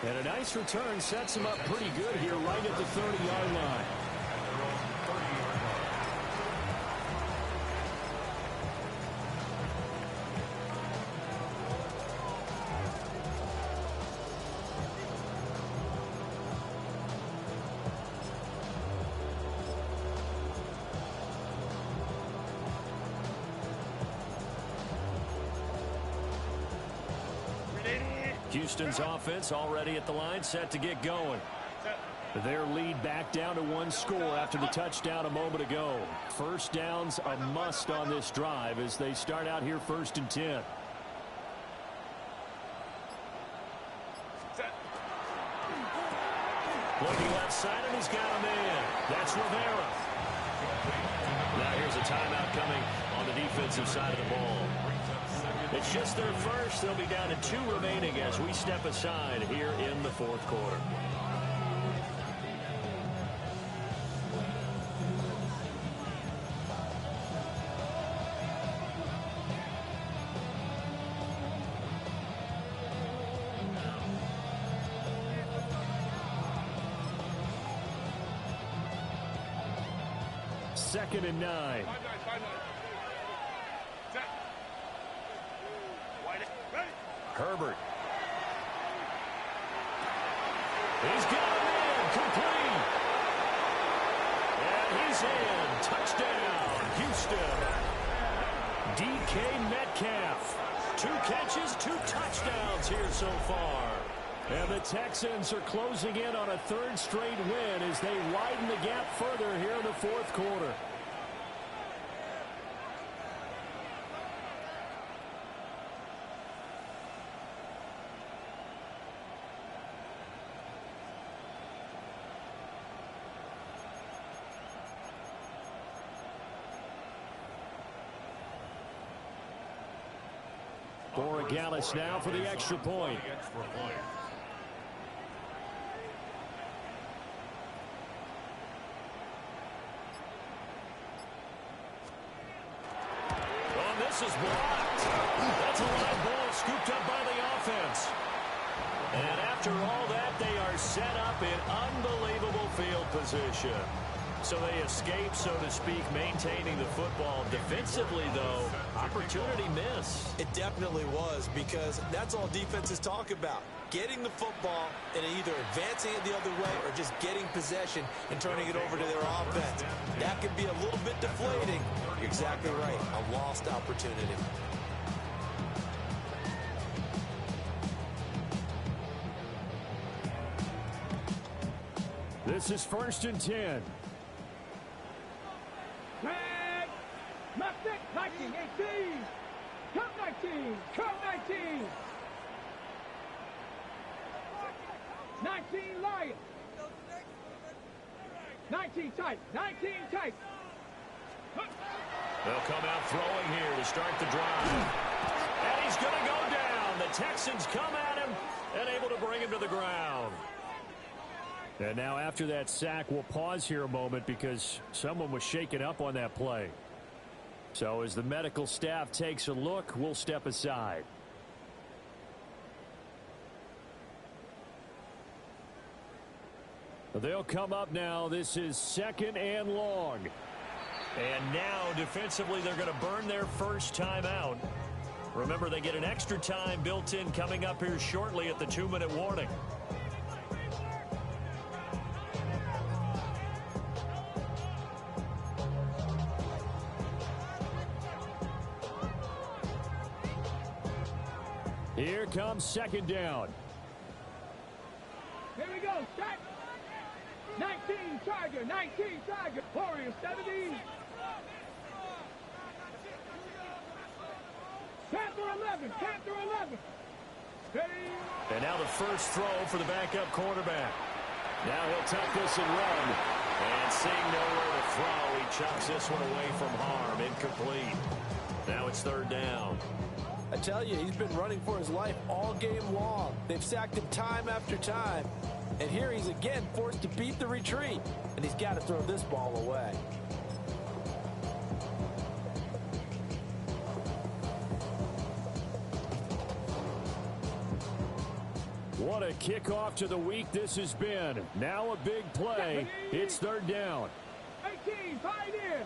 And a nice return sets him up pretty good here right at the 30-yard line. Houston's offense already at the line, set to get going. Their lead back down to 1 score after the touchdown a moment ago. First down's a must on this drive as they start out here 1st and 10. Looking left side, and he's got a man. That's Rivera. Now here's a timeout coming on the defensive side of the ball. It's just their first. They'll be down to 2 remaining as we step aside here in the 4th quarter. Second and 9. Herbert. He's got a man, complete. And he's in. Touchdown, Houston. DK Metcalf. 2 catches, 2 touchdowns here so far. And the Texans are closing in on a third straight win as they widen the gap further here in the fourth quarter. Borregales now for the extra point. This is blocked. That's a live ball scooped up by the offense. And after all that, they are set up in unbelievable field position. So they escape, so to speak, maintaining the football. Defensively, though, opportunity miss. It definitely was, because that's all defenses talk about. Getting the football and either advancing it the other way or just getting possession and turning it over to their offense. That could be a little bit deflating. You're exactly right. A lost opportunity. This is 1st and 10. Tag! Left it, 19, 18! Come 19! Come 19! 19 Lions! 19 tight! 19 tight! They'll come out throwing here to start the drive. And he's going to go down. The Texans come at him and able to bring him to the ground. And now after that sack, we'll pause here a moment because someone was shaken up on that play. So as the medical staff takes a look, we'll step aside. They'll come up now. This is 2nd and long. And now defensively they're going to burn their first time out. Remember, they get an extra time built in coming up here shortly at the 2-minute warning. Here comes 2nd down. Here we go, set! 19 Charger, 19 Charger, Warriors 70. Panther 11, Panther 11. Ready? And now the first throw for the backup quarterback. Now he'll tuck this and run. And seeing nowhere to throw, he chucks this one away from harm. Incomplete. Now it's 3rd down. I tell you, he's been running for his life all game long. They've sacked him time after time. And here he's again forced to beat the retreat. And he's got to throw this ball away. What a kickoff to the week this has been. Now a big play. It's 3rd down. 18, Pioneer.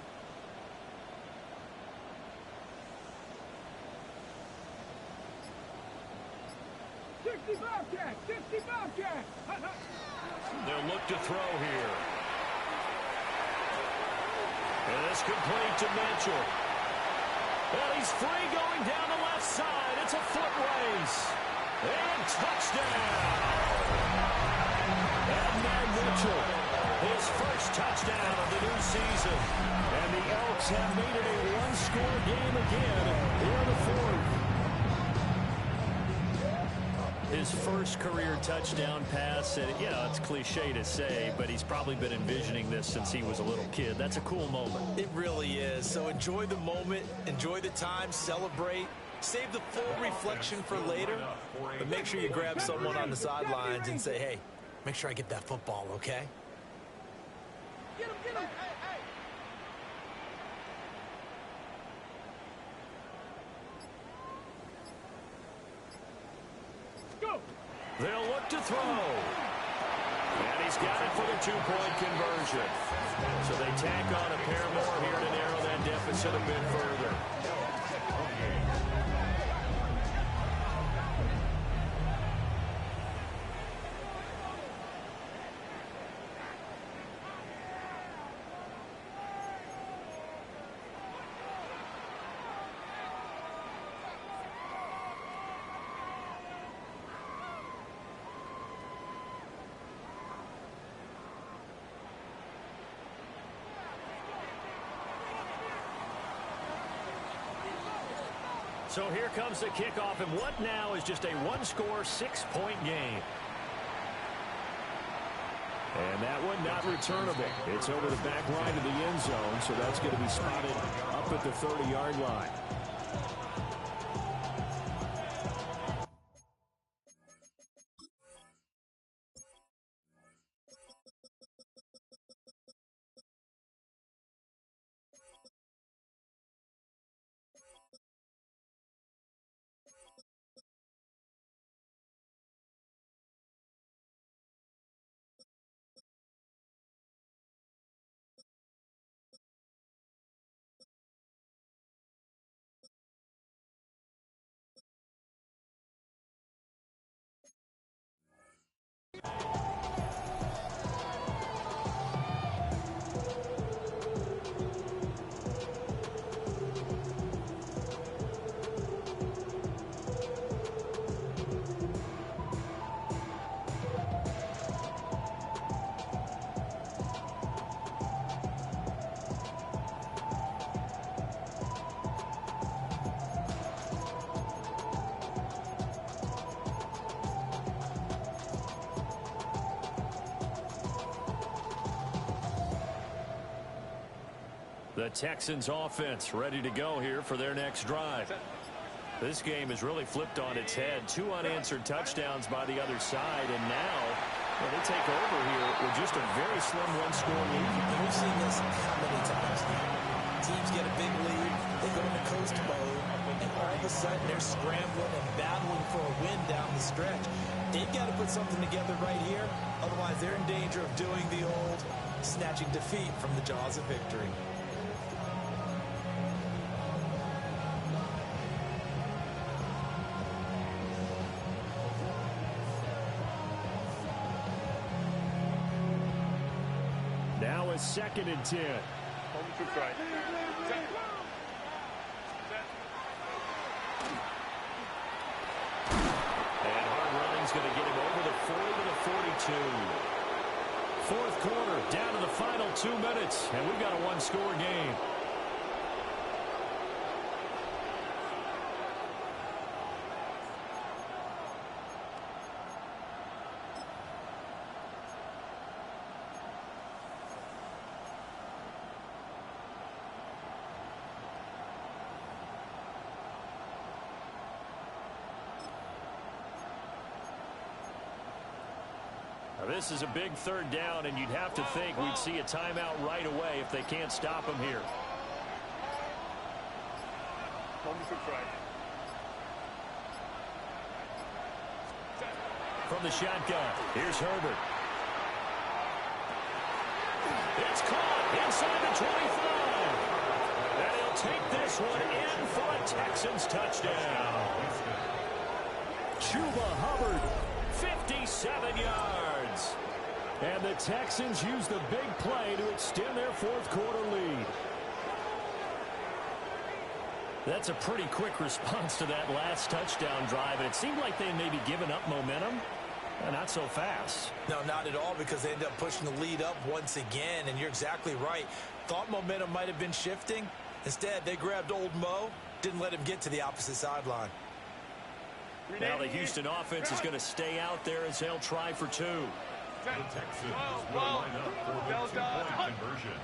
Bobcat, 60 Bobcat. They'll look to throw here. And it's complete to Mitchell. Well, he's free going down the left side. It's a foot race. And touchdown. And Mitchell, his first touchdown of the new season. And the Elks have made it a one-score game again here in the 4th. His first career touchdown pass, and it's cliche to say, but he's probably been envisioning this since he was a little kid. That's a cool moment. It really is. So enjoy the moment, enjoy the time, celebrate. Save the full reflection for later, but make sure you grab someone on the sidelines and say, hey, make sure I get that football, okay? Get him, get him. Go. They'll look to throw. And he's got it for the 2-point conversion. So they tack on a pair more here to narrow that deficit a bit further. So here comes the kickoff, and what now is just a one-score, 6-point game. And that one not returnable. It's over the back line of the end zone, so that's going to be spotted up at the 30-yard line. The Texans offense ready to go here for their next drive. This game is really flipped on its head. 2 unanswered touchdowns by the other side, and now they take over here with just a very slim one-score lead. We've seen this how many times now. Teams get a big lead, they go into coast mode, and all of a sudden they're scrambling and battling for a win down the stretch. They've got to put something together right here, otherwise they're in danger of doing the old snatching defeat from the jaws of victory. Now it's 2nd and 10. And hard running's going to get him over the 40 to the 42. Fourth quarter, down to the final 2 minutes, and we've got a one-score game. This is a big 3rd down, and you'd have to think we'd see a timeout right away if they can't stop him here. From the shotgun, here's Herbert. It's caught inside the 25. And he'll take this one in for a Texans touchdown. Chuba Hubbard, 57 yards. And the Texans use the big play to extend their fourth quarter lead. That's a pretty quick response to that last touchdown drive, and it seemed like they may be giving up momentum. Not so fast. No, not at all, because they ended up pushing the lead up once again, and you're exactly right. Thought momentum might have been shifting. Instead, they grabbed old Mo, didn't let him get to the opposite sideline. Now the Houston offense is going to stay out there as they'll try for 2. The Texans will line up for the 2-point conversion.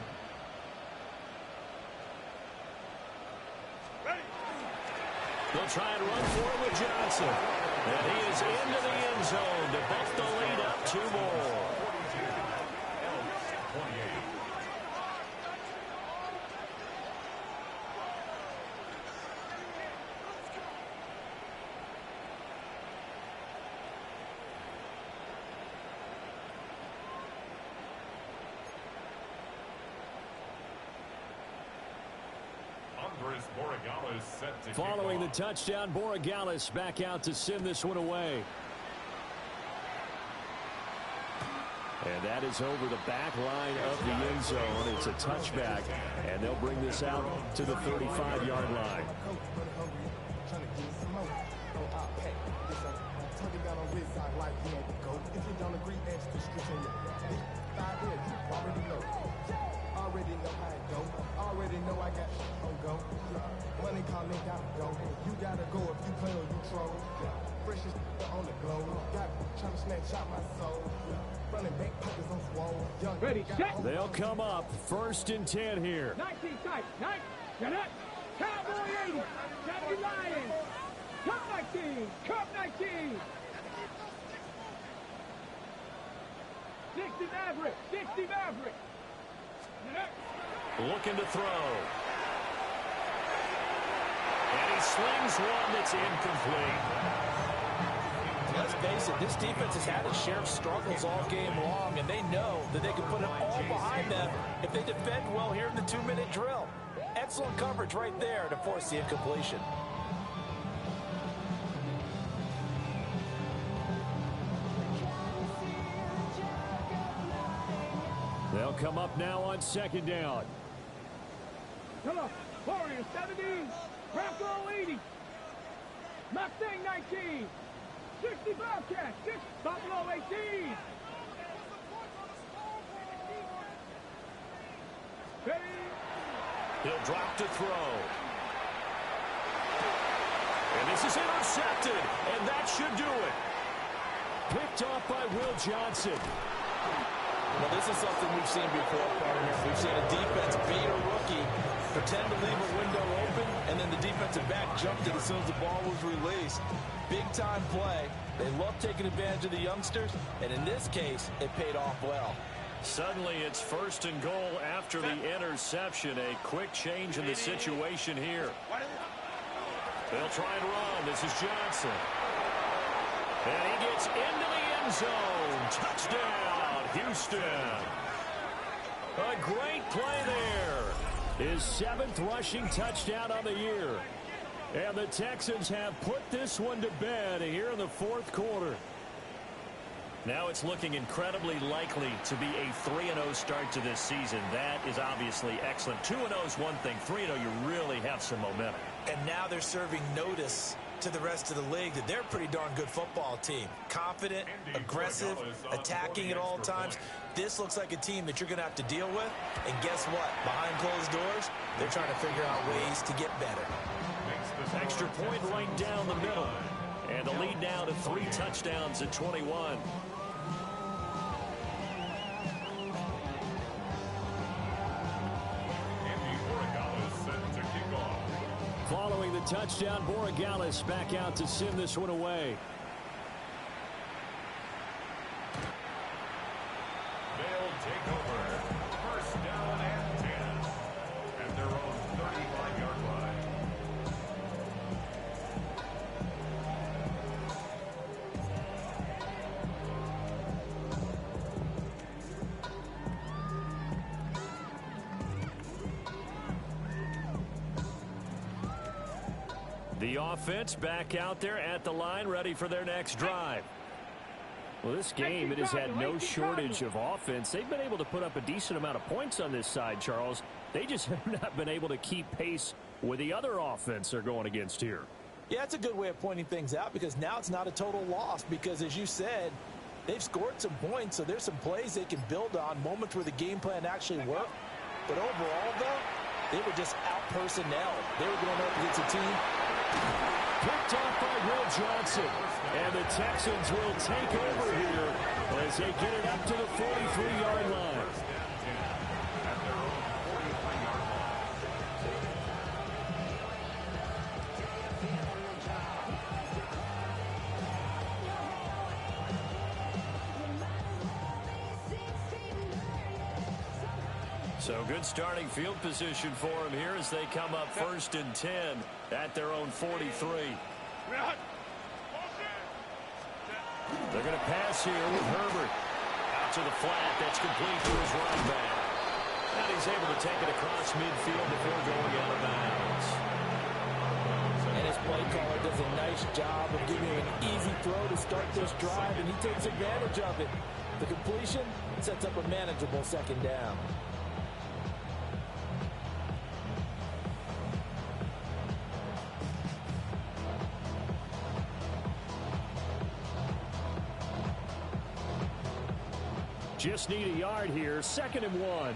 They'll try and run for it with Johnson. And he is into the end zone to bump the lead up 2 more. 28. Following the touchdown, Borregales back out to send this one away. And that is over the back line of the end zone. It's a touchback, and they'll bring this out to the 35-yard line. Already know I got on go. Money calling, gotta go. You gotta go if you play or you troll. Freshest on the globe. Got trying to snapshot my soul. Running back pockets on swole. Ready, set. They'll come up 1st and 10 here. 19 tight. 9. Get up. Cowboy 80. 70 Lions. Cup 19. Cup 19. 60 Maverick. 60 Maverick. Get up. Looking to throw. And he slings one that's incomplete. Let's face it, this defense has had its share of struggles all game long, and they know that they can put it all behind them if they defend well here in the 2-minute drill. Excellent coverage right there to force the incompletion. They'll come up now on 2nd down. Come on. Warriors 70. Bronco 80. Mustang 19. 60 Bobcat. 6 Buffalo 18. Ready. He'll drop to throw. And this is intercepted, and that should do it. Picked off by Will Johnson. Well, this is something we've seen before, partner. We've seen a defense beat a rookie, pretend to leave a window open, and then the defensive back jumped it as soon as the ball was released. Big-time play. They love taking advantage of the youngsters, and in this case, it paid off well. Suddenly, it's 1st and goal after the interception. A quick change in the situation here. They'll try and run. This is Johnson. And he gets into the end zone. Touchdown, Houston. A great play there. His 7th rushing touchdown on the year. And the Texans have put this one to bed here in the 4th quarter. Now it's looking incredibly likely to be a 3-0 start to this season. That is obviously excellent. 2-0 is one thing. 3-0, you really have some momentum. And now they're serving notice to the rest of the league that they're a pretty darn good football team. Confident, aggressive, attacking at all times. This looks like a team that you're going to have to deal with. And guess what? Behind closed doors, they're trying to figure out ways to get better. Extra point right down the middle. And the lead now to 3 touchdowns at 21. Following the touchdown, Borregales back out to send this one away. They'll take over. 1st down and 10 at their own 35-yard line. The offense back out there at the line, ready for their next drive. Well, this game, it has had no shortage of offense. They've been able to put up a decent amount of points on this side, Charles. They just have not been able to keep pace with the other offense they're going against here. Yeah, it's a good way of pointing things out because now it's not a total loss because, as you said, they've scored some points, so there's some plays they can build on, moments where the game plan actually worked. But overall, though, they were just out-personnel. They were going up against a team. Picked off by Will Johnson. And the Texans will take over here as they get it up to the 43-yard line. So good starting field position for them here as they come up 1st and 10 at their own 43. They're going to pass here with Herbert. Out to the flat. That's complete to his running back. And he's able to take it across midfield before going out of bounds. And his play caller does a nice job of giving him an easy throw to start this drive, and he takes advantage of it. The completion sets up a manageable 2nd down. Just need a yard here. 2nd and 1.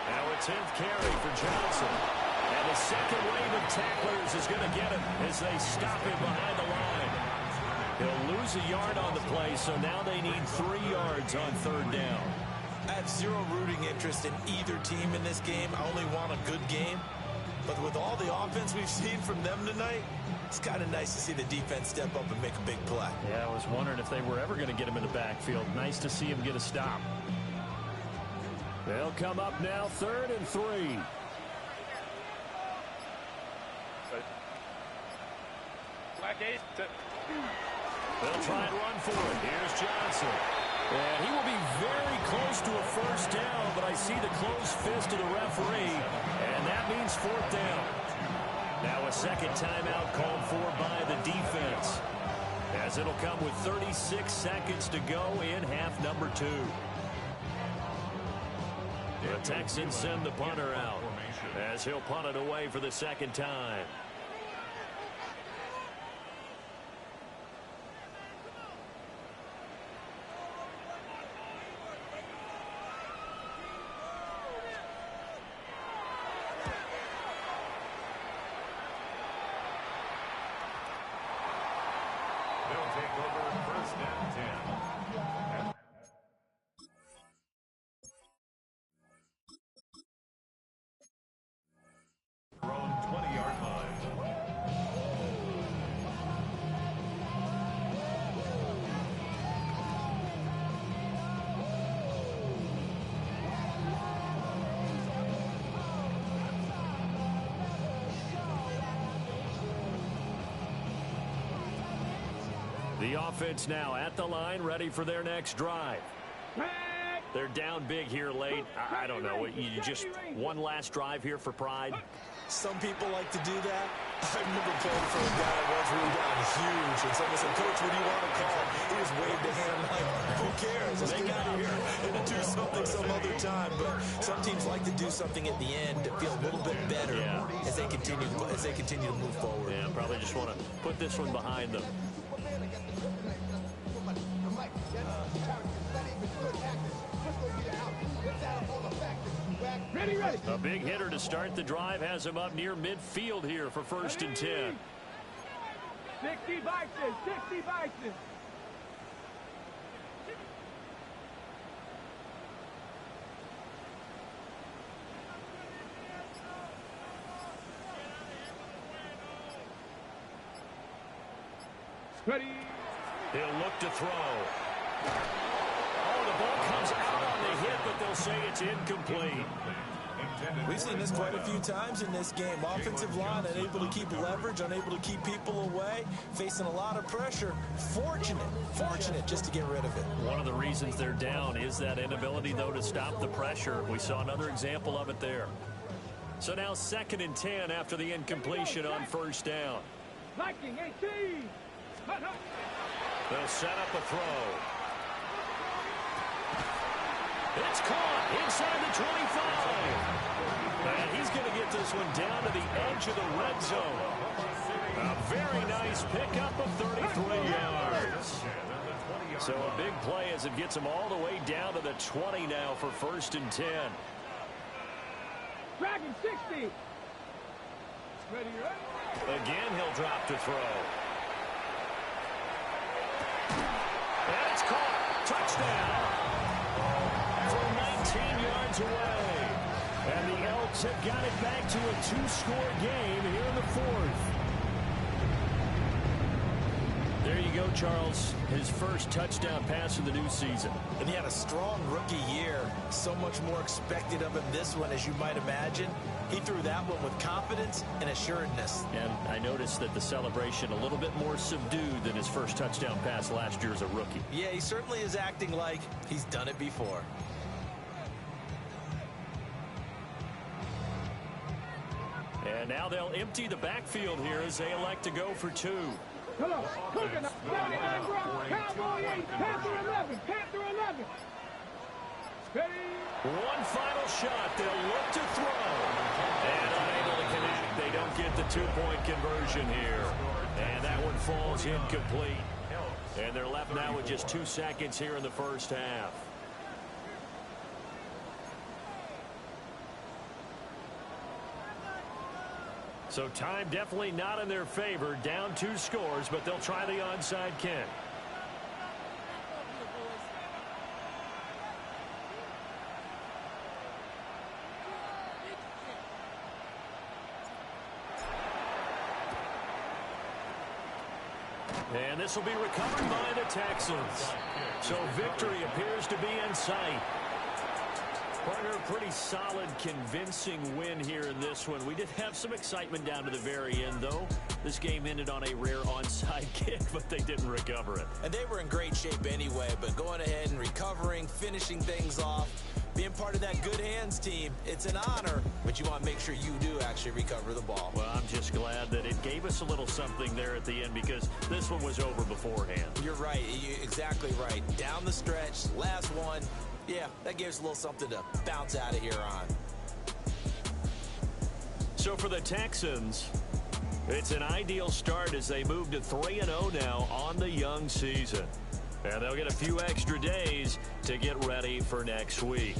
Now it's 10th carry for Johnson. And the second wave of tacklers is going to get him as they stop him behind the line. He'll lose a yard on the play, so now they need 3 yards on 3rd down. I have zero rooting interest in either team in this game. I only want a good game. But with all the offense we've seen from them tonight, it's kind of nice to see the defense step up and make a big play. Yeah, I was wondering if they were ever going to get him in the backfield. Nice to see him get a stop. They'll come up now, 3rd and 3. They'll try and run for it. Here's Johnson. And he will be very close to a 1st down, but I see the closed fist of the referee, and that means 4th down. Now a second timeout called for by the defense, as it'll come with 36 seconds to go in half number 2. The Texans send the punter out as he'll punt it away for the second time. They'll take over 1st and 10. From 20-yard line. The offense now at the line, ready for their next drive. They're down big here late. I don't know. You just one last drive here for pride. Some people like to do that. I remember playing for a guy once who was down huge, and someone said, "Coach, what do you want to call it?" He just waved a hand like, "Who cares? Let's get out of here and do something some other time." But some teams like to do something at the end to feel a little bit better as they continue to move forward. Yeah, probably just want to put this one behind them. Ready, ready. A big hitter to start the drive has him up near midfield here for 1st and 10. 60 Bison, 60 Bison. Ready. He'll look to throw. Oh, the ball comes out on the hit, but they'll say it's incomplete. We've seen this quite a few times in this game. Offensive line unable to keep leverage, unable to keep people away, facing a lot of pressure. Fortunate just to get rid of it. One of the reasons they're down is that inability, though, to stop the pressure. We saw another example of it there. So now 2nd and 10 after the incompletion on 1st down. Viking 18. They'll set up a throw. It's caught inside the 25. And he's going to get this one down to the edge of the red zone. A very nice pickup of 33 yards. So a big play as it gets him all the way down to the 20 now for 1st and 10. Dragon 60. Ready, ready. Again, he'll drop to throw. And it's caught. Touchdown. From 19 yards away. And the Elks have got it back to a 2-score game here in the 4th. There you go, Charles. His first touchdown pass of the new season. And he had a strong rookie year. So much more expected of him this one, as you might imagine. He threw that one with confidence and assuredness. And I noticed that the celebration a little bit more subdued than his first touchdown pass last year as a rookie. Yeah, he certainly is acting like he's done it before. And now they'll empty the backfield here as they elect to go for 2. Come on. Coconut. 99 Brown. Cowboy 8. Panther 11. Panther 11. Ready. One final shot. They'll look to throw. And unable to connect. They don't get the 2-point conversion here. And that one falls incomplete. And they're left now with just 2 seconds here in the first half. So time definitely not in their favor. Down 2 scores, but they'll try the onside kick. And this will be recovered by the Texans. So victory appears to be in sight. Partner, a pretty solid, convincing win here in this one. We did have some excitement down to the very end, though. This game ended on a rare onside kick, but they didn't recover it. And they were in great shape anyway, but going ahead and recovering, finishing things off, being part of that good hands team, it's an honor, but you want to make sure you do actually recover the ball. Well, I'm just glad that it gave us a little something there at the end because this one was over beforehand. You're right. You're exactly right. Down the stretch, last one. Yeah, that gives a little something to bounce out of here on. So for the Texans, it's an ideal start as they move to 3-0 now on the young season. And they'll get a few extra days to get ready for next week.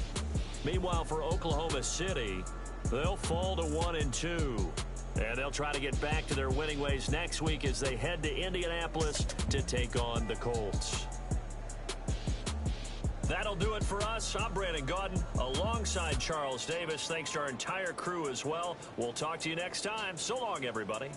Meanwhile, for Oklahoma City, they'll fall to 1-2. And they'll try to get back to their winning ways next week as they head to Indianapolis to take on the Colts. That'll do it for us. I'm Brandon Gaudin alongside Charles Davis. Thanks to our entire crew as well. We'll talk to you next time. So long, everybody.